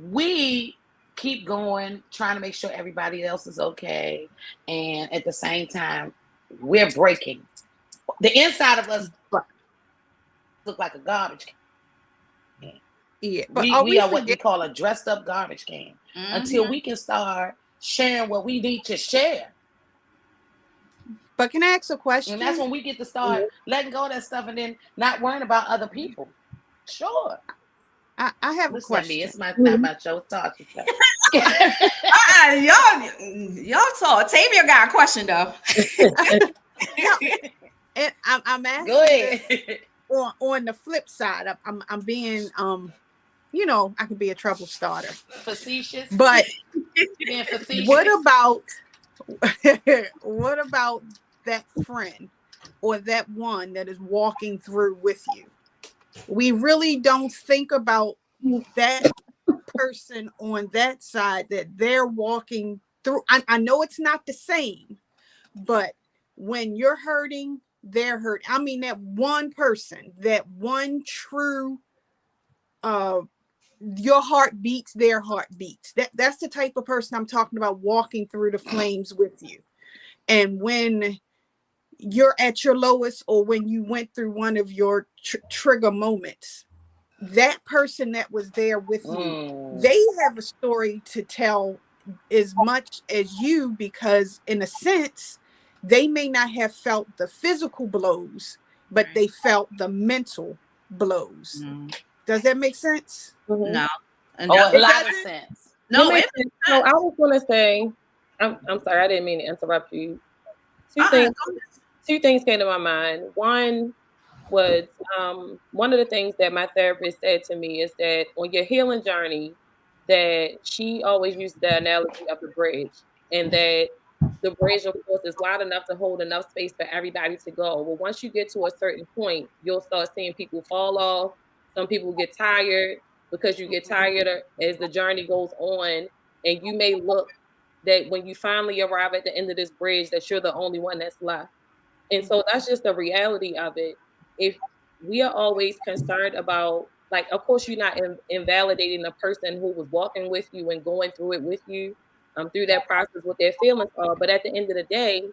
we keep going, trying to make sure everybody else is okay. And at the same time, we're breaking. The inside of us look like a garbage can. Yeah, but we are what we call a dressed up garbage can until we can start sharing what we need to share. But can I ask a question? And that's when we get to start letting go of that stuff and then not worrying about other people. Sure. I have a question. It's not my show. It's talking show. Y'all talk. Tavia got a question though. And I'm asking. Go ahead. on the flip side, I'm being you know, I can be a trouble starter. Facetious. But Being facetious. what about what about that friend or that one that is walking through with you? We really don't think about that person on that side that they're walking through. I know it's not the same, but when you're hurting, they're hurt. I mean, that one person, that one true your heart beats, their heart beats. That's the type of person I'm talking about, walking through the flames with you. And when you're at your lowest, or when you went through one of your trigger moments, that person that was there with you, they have a story to tell as much as you, because in a sense, they may not have felt the physical blows, but they felt the mental blows. Does that make sense? No. A lot of sense. No, it makes sense. So I was going to say, I'm sorry, I didn't mean to interrupt you. Two things came to my mind. One was one of the things that my therapist said to me is that on your healing journey, that she always used the analogy of the bridge, and that the bridge, of course, is wide enough to hold enough space for everybody to go. Well, once you get to a certain point, you'll start seeing people fall off. Some people get tired because you get tired as the journey goes on, and you may look that when you finally arrive at the end of this bridge, that you're the only one that's left. And so that's just the reality of it. If we are always concerned about, like, of course, you're not invalidating the person who was walking with you and going through it with you, through that process, what their feelings are. But at the end of the day,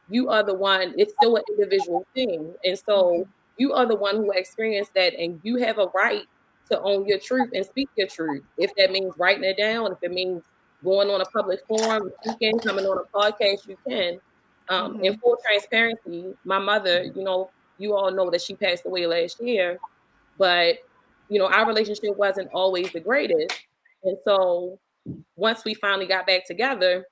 you are the one, it's still an individual thing. And so you are the one who experienced that, and you have a right to own your truth and speak your truth. If that means writing it down, if it means going on a public forum, speaking, coming on a podcast, you can. In full transparency, my mother, you know, you all know that she passed away last year, but, you know, our relationship wasn't always the greatest. And so once we finally got back together,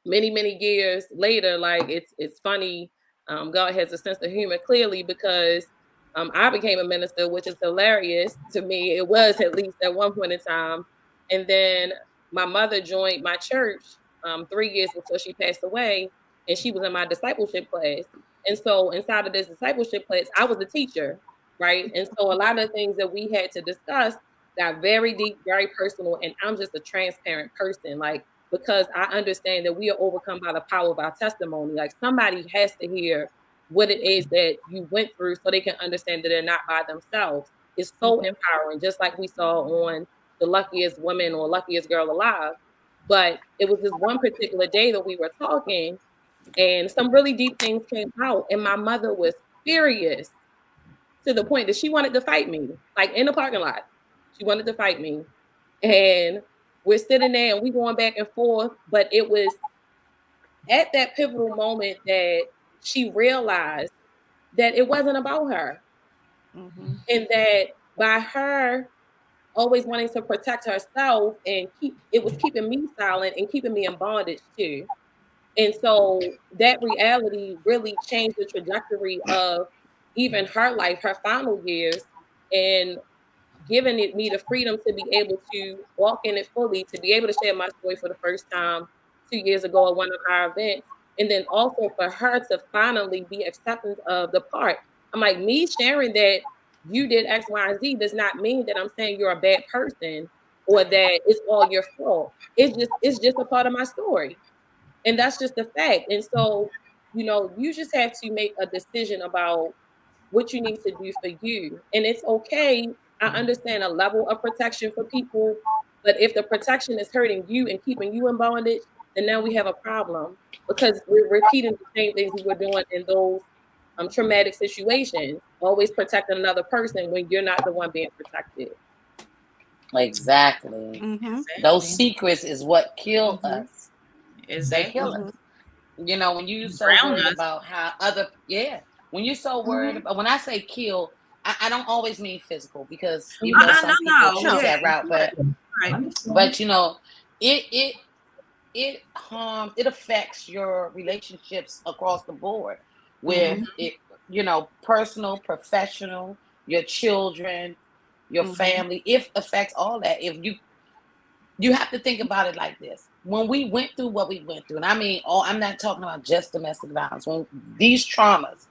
many years later, like, it's funny. God has a sense of humor, clearly, because I became a minister, which is hilarious to me. It was, at least at one point in time. And then my mother joined my church 3 years before she passed away, and she was in my discipleship class. And so inside of this discipleship class, I was a teacher, right? And so a lot of things that we had to discuss got very deep, very personal, and I'm just a transparent person, like, because I understand that we are overcome by the power of our testimony. Like, somebody has to hear what it is that you went through so they can understand that they're not by themselves. It's so empowering, just like we saw on The Luckiest Woman or Luckiest Girl Alive. But it was this one particular day that we were talking, and some really deep things came out, and my mother was furious to the point that she wanted to fight me, like, in the parking lot. She wanted to fight me. And we're sitting there and we going back and forth, but it was at that pivotal moment that she realized that it wasn't about her. And that by her always wanting to protect herself, and it was keeping me silent and keeping me in bondage too. And so that reality really changed the trajectory of even her life, her final years, and giving me the freedom to be able to walk in it fully, to be able to share my story for the first time 2 years ago at one of our events. And then also for her to finally be accepting of the part. I'm like, me sharing that you did X, Y, and Z does not mean that I'm saying you're a bad person or that it's all your fault. It's just a part of my story. And that's just the fact. And so, you know, you just have to make a decision about what you need to do for you. And it's okay. I understand a level of protection for people, but if the protection is hurting you and keeping you in bondage, then now we have a problem, because we're repeating the same things we were doing in those traumatic situations, always protecting another person when you're not the one being protected. Exactly. Those secrets is what kill us. Exactly. They kill us. You know, when you're so worried about how when you're so worried about, when I say kill, I don't always mean physical, because you know some people choose that route, but you know, it harms, it affects your relationships across the board with it. personal, professional, your children, your family. It affects all that. If you have to think about it like this. When we went through what we went through, and I mean, I'm not talking about just domestic violence. When these traumas,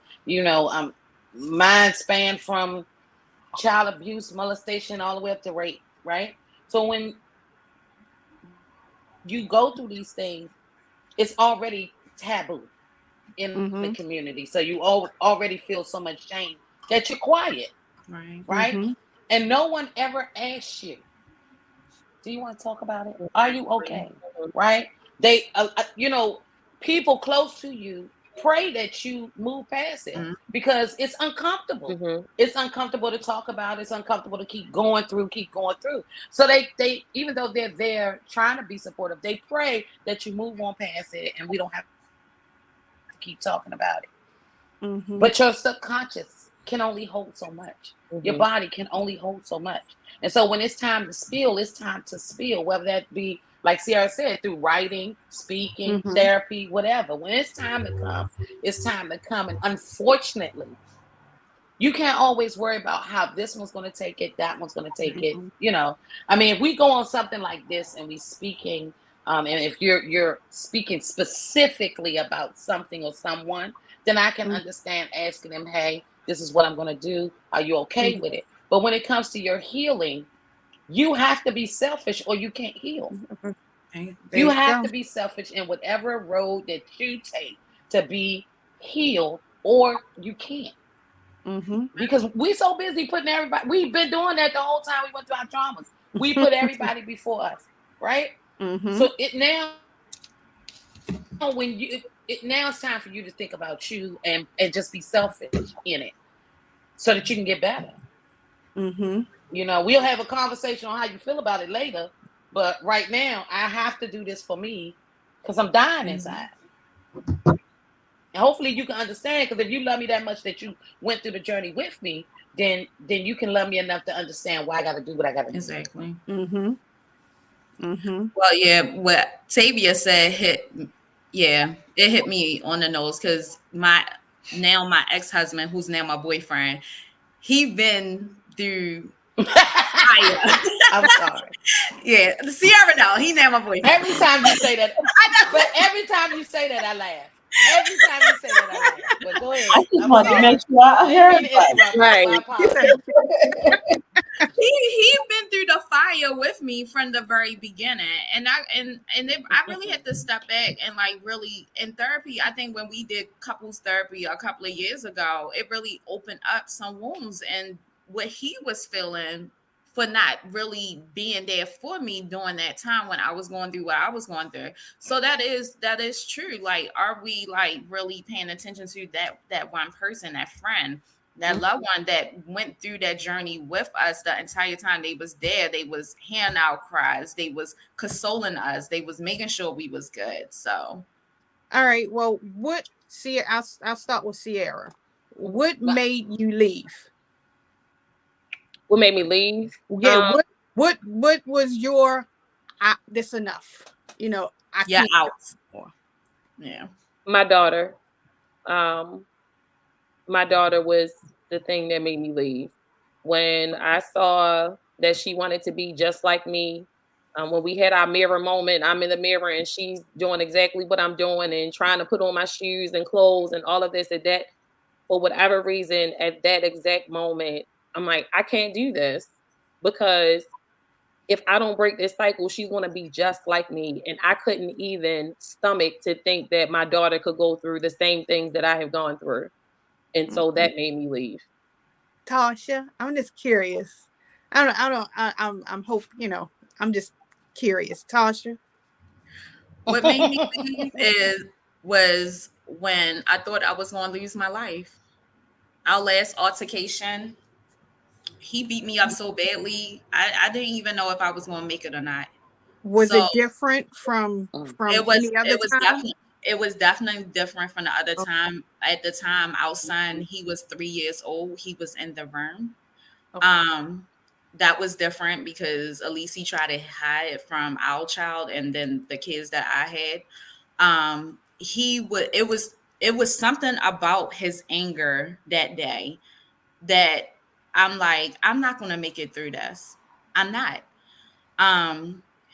mine span from child abuse, molestation, all the way up to rape, right? So when you go through these things, it's already taboo in the community. So you already feel so much shame that you're quiet, right? And no one ever asks you, do you want to talk about it? Are you okay? Right? They, people close to you pray that you move past it because it's uncomfortable. It's uncomfortable to talk about. It's uncomfortable to keep going through. So they even though they're there trying to be supportive, they pray that you move on past it and we don't have to keep talking about it. But your subconscious can only hold so much. Your body can only hold so much. And so when it's time to spill, it's time to spill, whether that be, like Sierra said, through writing, speaking, therapy, whatever. When it's time to come, it's time to come. And unfortunately, you can't always worry about how this one's going to take it, that one's going to take it. I mean, if we go on something like this and we speaking, and if you're speaking specifically about something or someone, then I can understand asking them, hey, this is what I'm going to do. Are you okay with it? But when it comes to your healing, you have to be selfish or you can't heal. You have to be selfish in whatever road that you take to be healed, or you can't. Because we so busy putting everybody, we've been doing that the whole time we went through our traumas. We put everybody before us, right? So now it's time for you to think about you and just be selfish in it so that you can get better. We'll have a conversation on how you feel about it later, but right now I have to do this for me because I'm dying inside. And hopefully you can understand, because if you love me that much that you went through the journey with me, then you can love me enough to understand why I got to do what I got to do. Exactly. Well, yeah, what Tavia said it hit me on the nose because my ex-husband, who's now my boyfriend, he been through fire. I'm sorry. Yeah, Sierra, no, he now my boyfriend. Every time you say that, but every time you say that, I laugh. Every time you say that, I laugh. But go ahead. I just wanted to make sure I heard Right. He been through the fire with me from the very beginning, and I really had to step back and like really in therapy. I think when we did couples therapy a couple of years ago, it really opened up some wounds and what he was feeling for not really being there for me during that time when I was going through what I was going through. So that is true. Like, are we like really paying attention to that one person, that friend, that loved one that went through that journey with us the entire time? They was there. They was hearing our cries. They was consoling us. They was making sure we was good. So, all right. Well, I'll start with Sierra. What made you leave? What made me leave? Yeah. What was your this enough? I can't out. Yeah. My daughter. My daughter was the thing that made me leave. When I saw that she wanted to be just like me, when we had our mirror moment, I'm in the mirror and she's doing exactly what I'm doing and trying to put on my shoes and clothes and all of this and that. For whatever reason, at that exact moment, I'm like, I can't do this, because if I don't break this cycle, she's going to be just like me. And I couldn't even stomach to think that my daughter could go through the same things that I have gone through. And so that made me leave. Tasha, I'm just curious. I'm I'm just curious. Tasha. What made me leave was when I thought I was going to lose my life. Our last altercation, he beat me up so badly. I didn't even know if I was going to make it or not. Was it different from any other time? It was definitely different from the other time. At the time, our son, he was 3 years old. He was in the room. That was different because at least he tried to hide it from our child and then the kids that I had. it was something about his anger that day that I'm like, I'm not gonna make it through this. I'm not.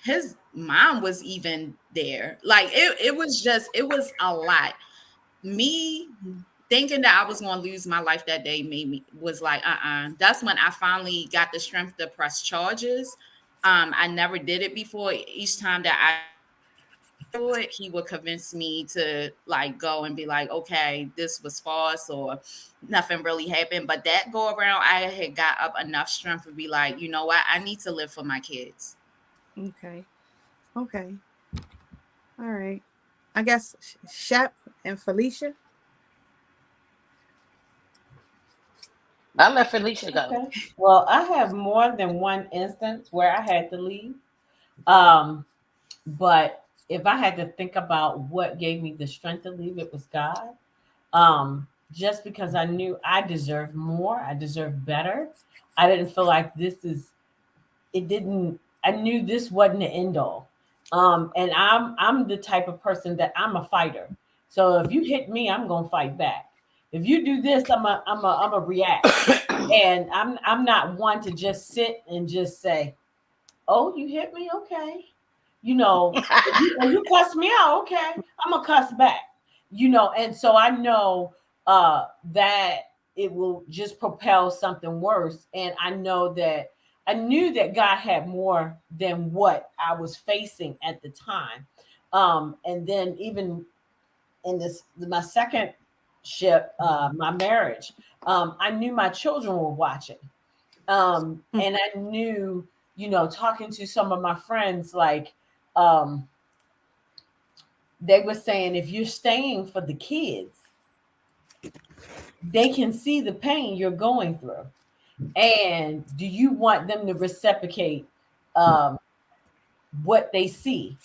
His mom was even there. Like it was a lot. Me thinking that I was gonna lose my life that day made me was like, That's when I finally got the strength to press charges. I never did it before. Each time that I do it, he would convince me to like go and be like, okay, this was false or nothing really happened. But that go around, I had got up enough strength to be like, you know what, I need to live for my kids. Okay. Okay. All right. I guess Shep and Felicia. I let Felicia go. Okay. Well, I have more than one instance where I had to leave. Um, but if I had to think about what gave me the strength to leave, it was God. Just because I knew I deserved more, I deserved better. I didn't feel like it didn't, I knew this wasn't the end all. And I'm the type of person that I'm a fighter. So if you hit me, I'm gonna fight back. If you do this, I'm a react. And I'm not one to just sit and just say, "Oh, you hit me, okay." You cuss me out, okay. I'm gonna cuss back. And so I know that it will just propel something worse. And I knew that God had more than what I was facing at the time. And then even in my second ship, my marriage, I knew my children were watching. And I knew, talking to some of my friends, like, um, they were saying, if you're staying for the kids, they can see the pain you're going through. And do you want them to reciprocate um, what they see?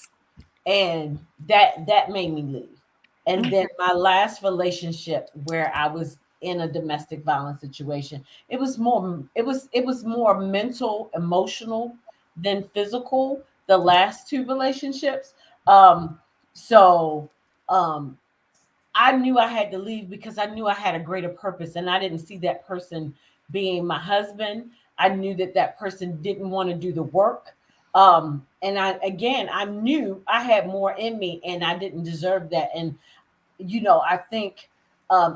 And that made me leave. And then my last relationship, where I was in a domestic violence situation, it was more mental, emotional than physical, the last two relationships. Um so um I knew I had to leave because I knew I had a greater purpose, and I didn't see that person being my husband. I knew that that person didn't want to do the work. And I knew I had more in me, and I didn't deserve that. And I think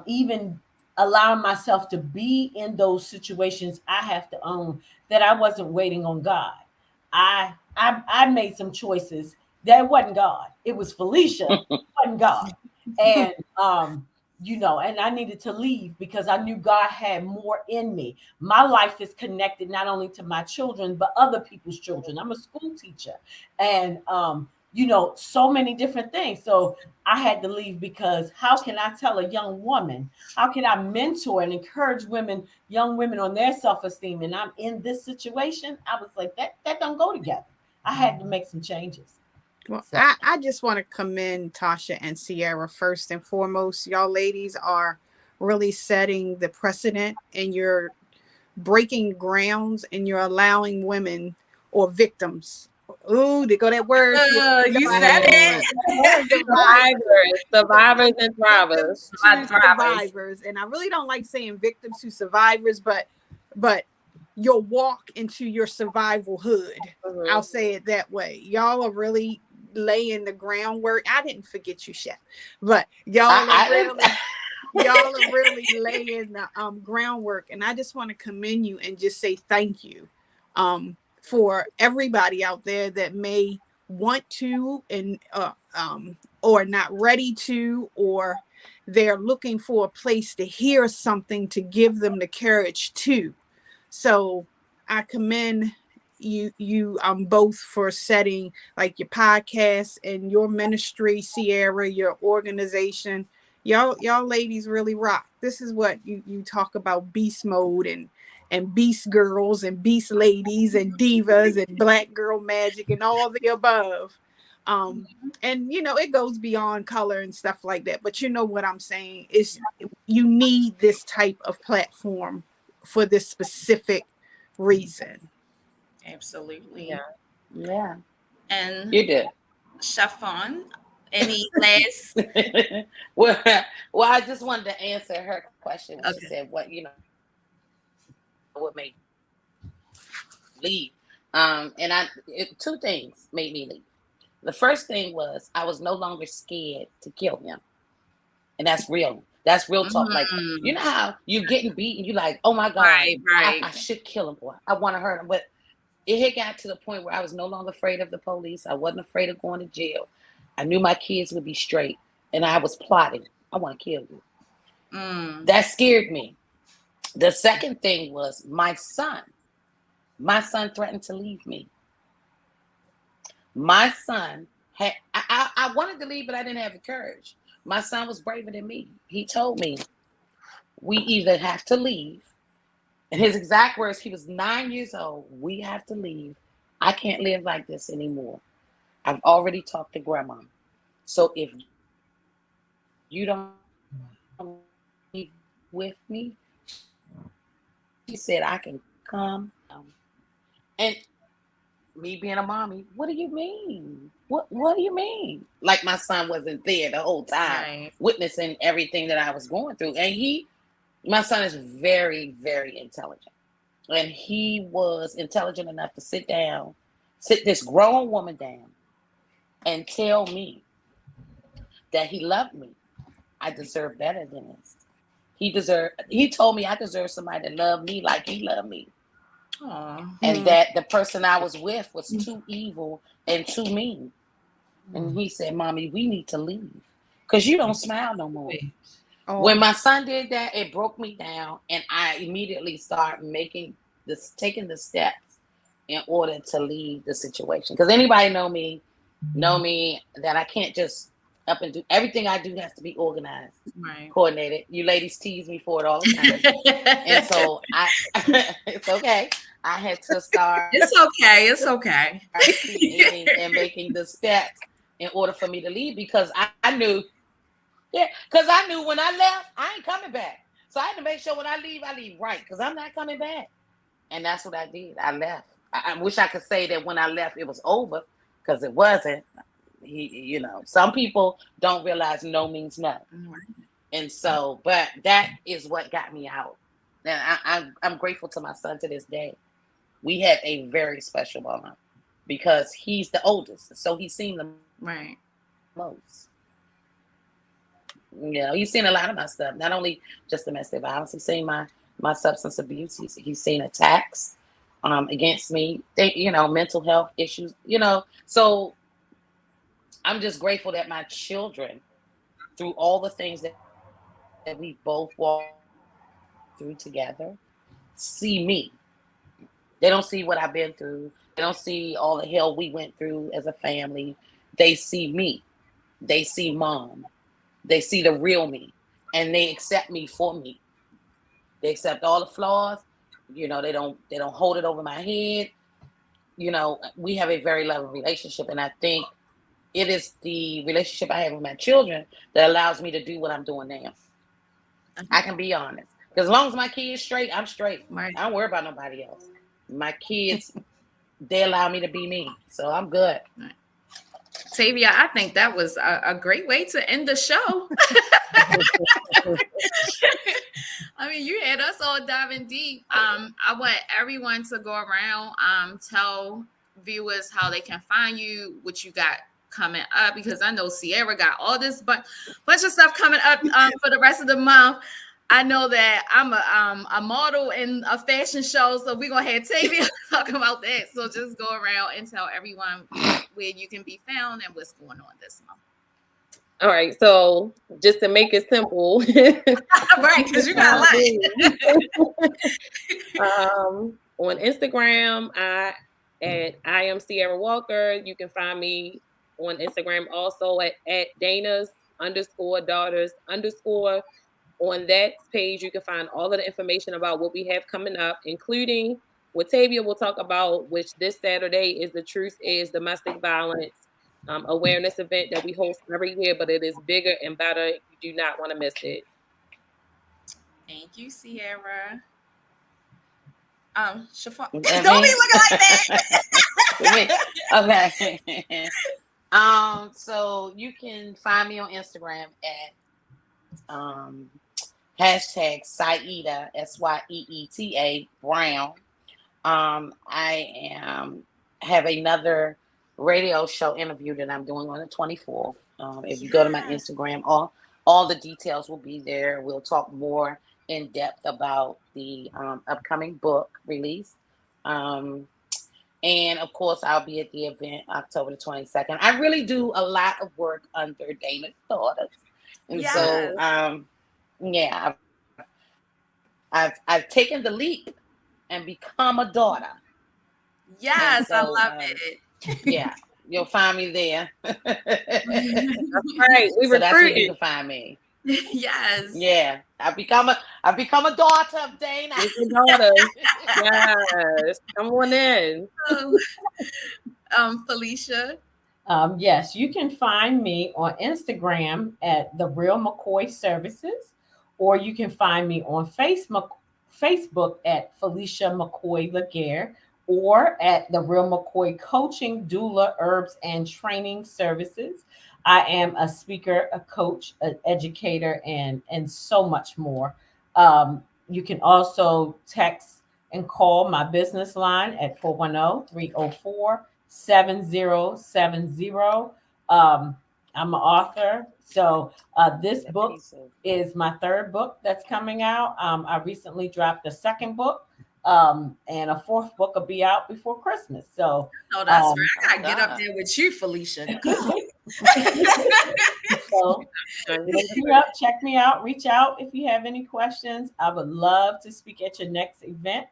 even allowing myself to be in those situations, I have to own that I wasn't waiting on God. I made some choices that wasn't God. It was Felicia, wasn't God. And and I needed to leave because I knew God had more in me. My life is connected not only to my children but other people's children. I'm a school teacher, and so many different things. So I had to leave because how can I tell a young woman? How can I mentor and encourage young women on their self-esteem? And I'm in this situation. I was like, that don't go together. I had to make some changes. Well, So I just want to commend Tasha and Sierra first and foremost. Y'all ladies are really setting the precedent, and you're breaking grounds, and you're allowing women or victims. Ooh, they go that word. You said it. Survivors and thrivers. Victims to survivors. And I really don't like saying victims to survivors, but your walk into your survivalhood. I'll say it that way. Y'all are really laying the groundwork. I didn't forget you, Chef, but y'all are really laying the groundwork. And I just want to commend you and just say thank you for everybody out there that may want to and or not ready to, or they're looking for a place to hear something to give them the courage to. So I commend you both for setting like your podcast and your ministry, Sierra, your organization. Y'all ladies really rock. This is what you talk about: beast mode and beast girls and beast ladies and divas and black girl magic and all the above. And it goes beyond color and stuff like that, but you know what I'm saying is you need this type of platform for this specific reason. Absolutely. Yeah. Yeah, And you did. Chiffon, Any last? well, I just wanted to answer her question. She Okay. said, "What what made leave?" And two things made me leave. The first thing was I was no longer scared to kill him, and that's real. That's real talk. Like, you know how you're getting beaten, you like, oh my God, Right. I should kill him, boy. I want to hurt him, but it had got to the point where I was no longer afraid of the police. I wasn't afraid of going to jail. I knew my kids would be straight, and I was plotting. I want to kill you. That scared me. The second thing was my son. My son threatened to leave me. My son had, I wanted to leave, but I didn't have the courage. My son was braver than me. He told me, we either have to leave. And his exact words, he was 9 years old. We have to leave. I can't live like this anymore. I've already talked to grandma. So if you don't leave with me, she said, I can come. And me being a mommy, what do you mean? What do you mean? Like my son wasn't there the whole time, witnessing everything that I was going through. And my son is very, very intelligent. And he was intelligent enough to sit this grown woman down and tell me that he loved me. I deserve better than this. He told me I deserve somebody to love me like he loved me. Aww. And that the person I was with was too evil and too mean. And he said, Mommy, we need to leave because you don't smile no more. When my son did that, it broke me down, and I immediately started taking the steps in order to leave the situation. Because anybody know me that I can't just up and do everything I do has to be organized, coordinated. You ladies tease me for it all the time. And so it's okay. I had to start. It's okay. Creating and making the steps in order for me to leave because I knew. Yeah, because I knew when I left, I ain't coming back. So I had to make sure when I leave right because I'm not coming back. And that's what I did. I left. I wish I could say that when I left, it was over because it wasn't. Some people don't realize no means no. And so, but that is what got me out. And I'm grateful to my son to this day. We have a very special bond because he's the oldest. So he's seen the most. He's seen a lot of my stuff, not only just domestic violence. He's seen my substance abuse. He's seen attacks against me. Mental health issues. So I'm just grateful that my children, through all the things that we both walked through together, see me. They don't see what I've been through. They don't see all the hell we went through as a family. They see me. They see Mom. They see the real me, and they accept me for me. They accept all the flaws. They don't hold it over my head. We have a very loving relationship, and I think it is the relationship I have with my children that allows me to do what I'm doing now. I can be honest, because as long as my kids straight, I'm straight. I don't worry about nobody else. My kids, they allow me to be me, so I'm good. Tavia, I think that was a great way to end the show. I mean, you had us all diving deep. I want everyone to go around, tell viewers how they can find you, what you got coming up, because I know Sierra got all this bunch of stuff coming up for the rest of the month. I know that I'm a model in a fashion show, so we're gonna have Tavia talk about that. So just go around and tell everyone where you can be found and what's going on this month. All right, so just to make it simple, right? Because you got a lot. On Instagram, I am Sierra Walker. You can find me on Instagram also at Dana's_daughters_. On that page, you can find all of the information about what we have coming up, including what Tavia will talk about, which this Saturday is the Truth is Domestic Violence awareness event that we host every year, but it is bigger and better. You do not want to miss it. Thank you, Sierra. Shafar, don't be looking like that. Okay. So you can find me on Instagram at hashtag Saida SYEETA Brown. I am have another radio show interview that I'm doing on the 24th. If you go to my Yes. Instagram, all the details will be there. We'll talk more in depth about the upcoming book release. Um, and of course, I'll be at the event October the 22nd. I really do a lot of work under Dana's daughters. And so, Yes. yeah, I've taken the leap and become a daughter. And Yes, I so, love it. yeah, you'll find me there. That's right. We So that's where you recruiting. can find me. Yes. Yeah, I've become a daughter of Dana. With your daughter. Yes. Come on in. Oh, Felicia. Yes, you can find me on Instagram at The Real McCoy Services, or you can find me on Facebook at Felicia McCoy Legere, or at The Real McCoy Coaching, Doula, Herbs, and Training Services. I am a speaker, a coach, an educator, and so much more. You can also text and call my business line at 410-304-7070. I'm an author. So this That book piece of is my third book that's coming out. I recently dropped a second book, and a fourth book will be out before Christmas. So, Oh, that's right. um, I gotta get up God. there with you, Felicia. Go. so check me out, reach out if you have any questions. I would love to speak at your next event.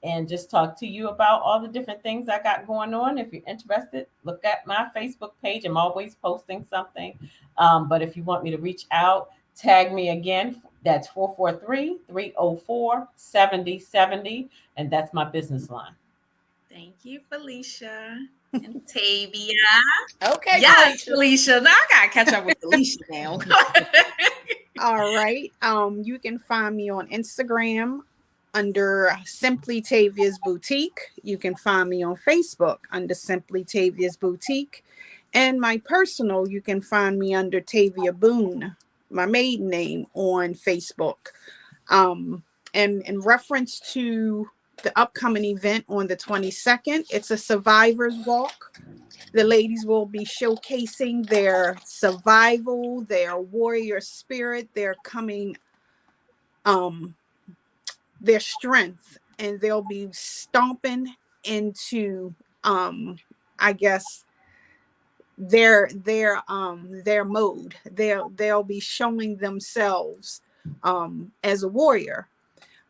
And just talk to you about all the different things I got going on. If you're interested, look at my Facebook page. I'm always posting something. But if you want me to reach out, tag me again. That's 443-304-7070. And that's my business line. Thank you, Felicia. And Tavia. Okay, Yes, Felicia. Felicia. Now I gotta catch up with Felicia now. All right. You can find me on Instagram under Simply Tavia's Boutique. You can find me on Facebook under Simply Tavia's Boutique. And my personal, you can find me under Tavia Boone, my maiden name, on Facebook. And in reference to the upcoming event on the 22nd, it's a survivor's walk. The ladies will be showcasing their survival, their warrior spirit, um their strength, and they'll be stomping into I guess their mode. They'll be showing themselves as a warrior.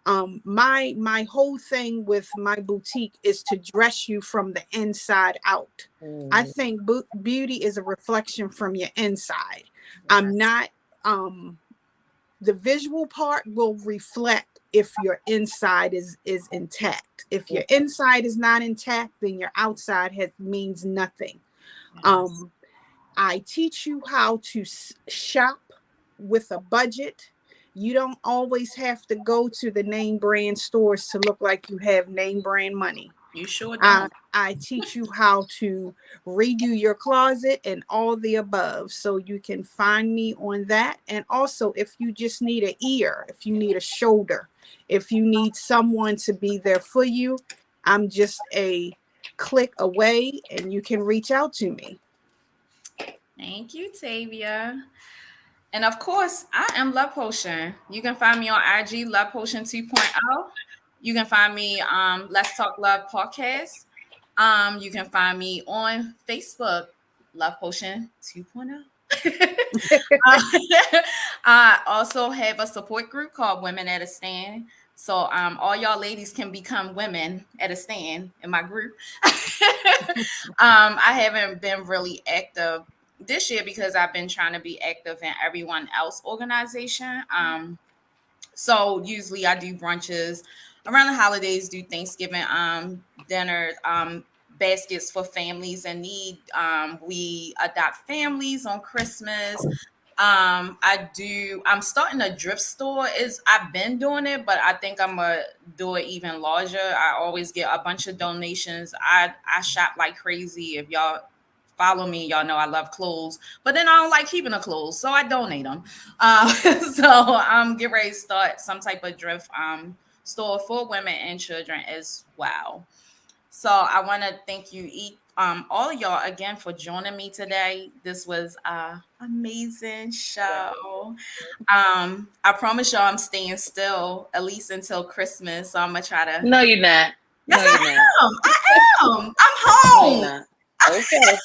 My whole thing with my boutique is to dress you from the inside out. I think beauty is a reflection from your inside. I'm not the visual part will reflect if your inside is intact. If your inside is not intact, then your outside means nothing. I teach you how to shop with a budget. You don't always have to go to the name brand stores to look like you have name brand money. You sure don't. I teach you how to redo your closet and all the above. So you can find me on that. And also, if you just need an ear, if you need a shoulder, if you need someone to be there for you, I'm just a click away and you can reach out to me. Thank you, Tavia. And of course, I am Love Potion. You can find me on IG, Love Potion 2.0. You can find me Let's Talk Love Podcast. You can find me on Facebook, Love Potion 2.0. I also have a support group called Women at a Stand. So all y'all ladies can become women at a stand in my group. I haven't been really active this year because I've been trying to be active in everyone else organization. So usually I do brunches around the holidays, do Thanksgiving dinners, baskets for families in need. We adopt families on Christmas. I'm starting a thrift store. I've been doing it, but I think I'm gonna do it even larger. I always get a bunch of donations. I shop like crazy. If y'all follow me, y'all know I love clothes, but then I don't like keeping the clothes, so I donate them. So I'm getting ready to start some type of thrift store for women and children as well. So I want to thank you all of y'all again for joining me today. This was an amazing show. I promise y'all I'm staying still at least until Christmas. So I'm gonna try to. No, you're not. Yes, No, you're not. I am. I'm No, you're home. not. Okay.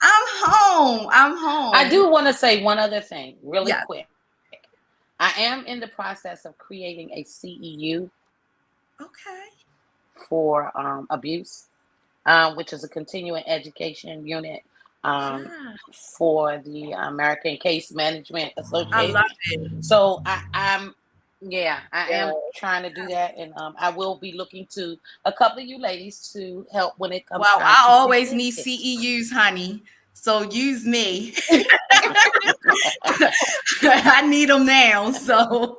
I'm home. I do want to say one other thing really Yes. quick. I am in the process of creating a CEU Okay. for abuse, which is a continuing education unit Yeah. for the American Case Management I Association. love it. So I am Yeah. trying to do that, and I will be looking to a couple of you ladies to help when it comes Well, time I to always present need it. CEUs, honey. So use me. I need them now. So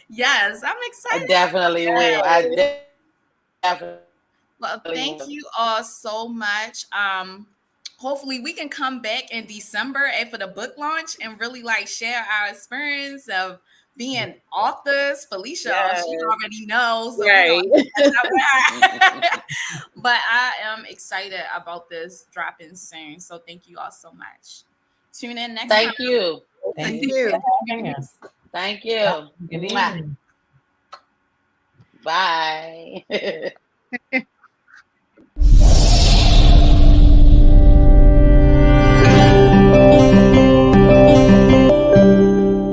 yes, I'm I excited. definitely will. I definitely Well, thank will. you all so much. Hopefully we can come back in December after the book launch and really like share our experience of being authors. Felicia, Yes. she already knows, so we're Right. gonna catch up with her. But I am excited about this dropping soon. So thank you all so much. Tune in next Thank you. Thank Thank you you. for having us. Thank you. Good Mwah. evening. Bye.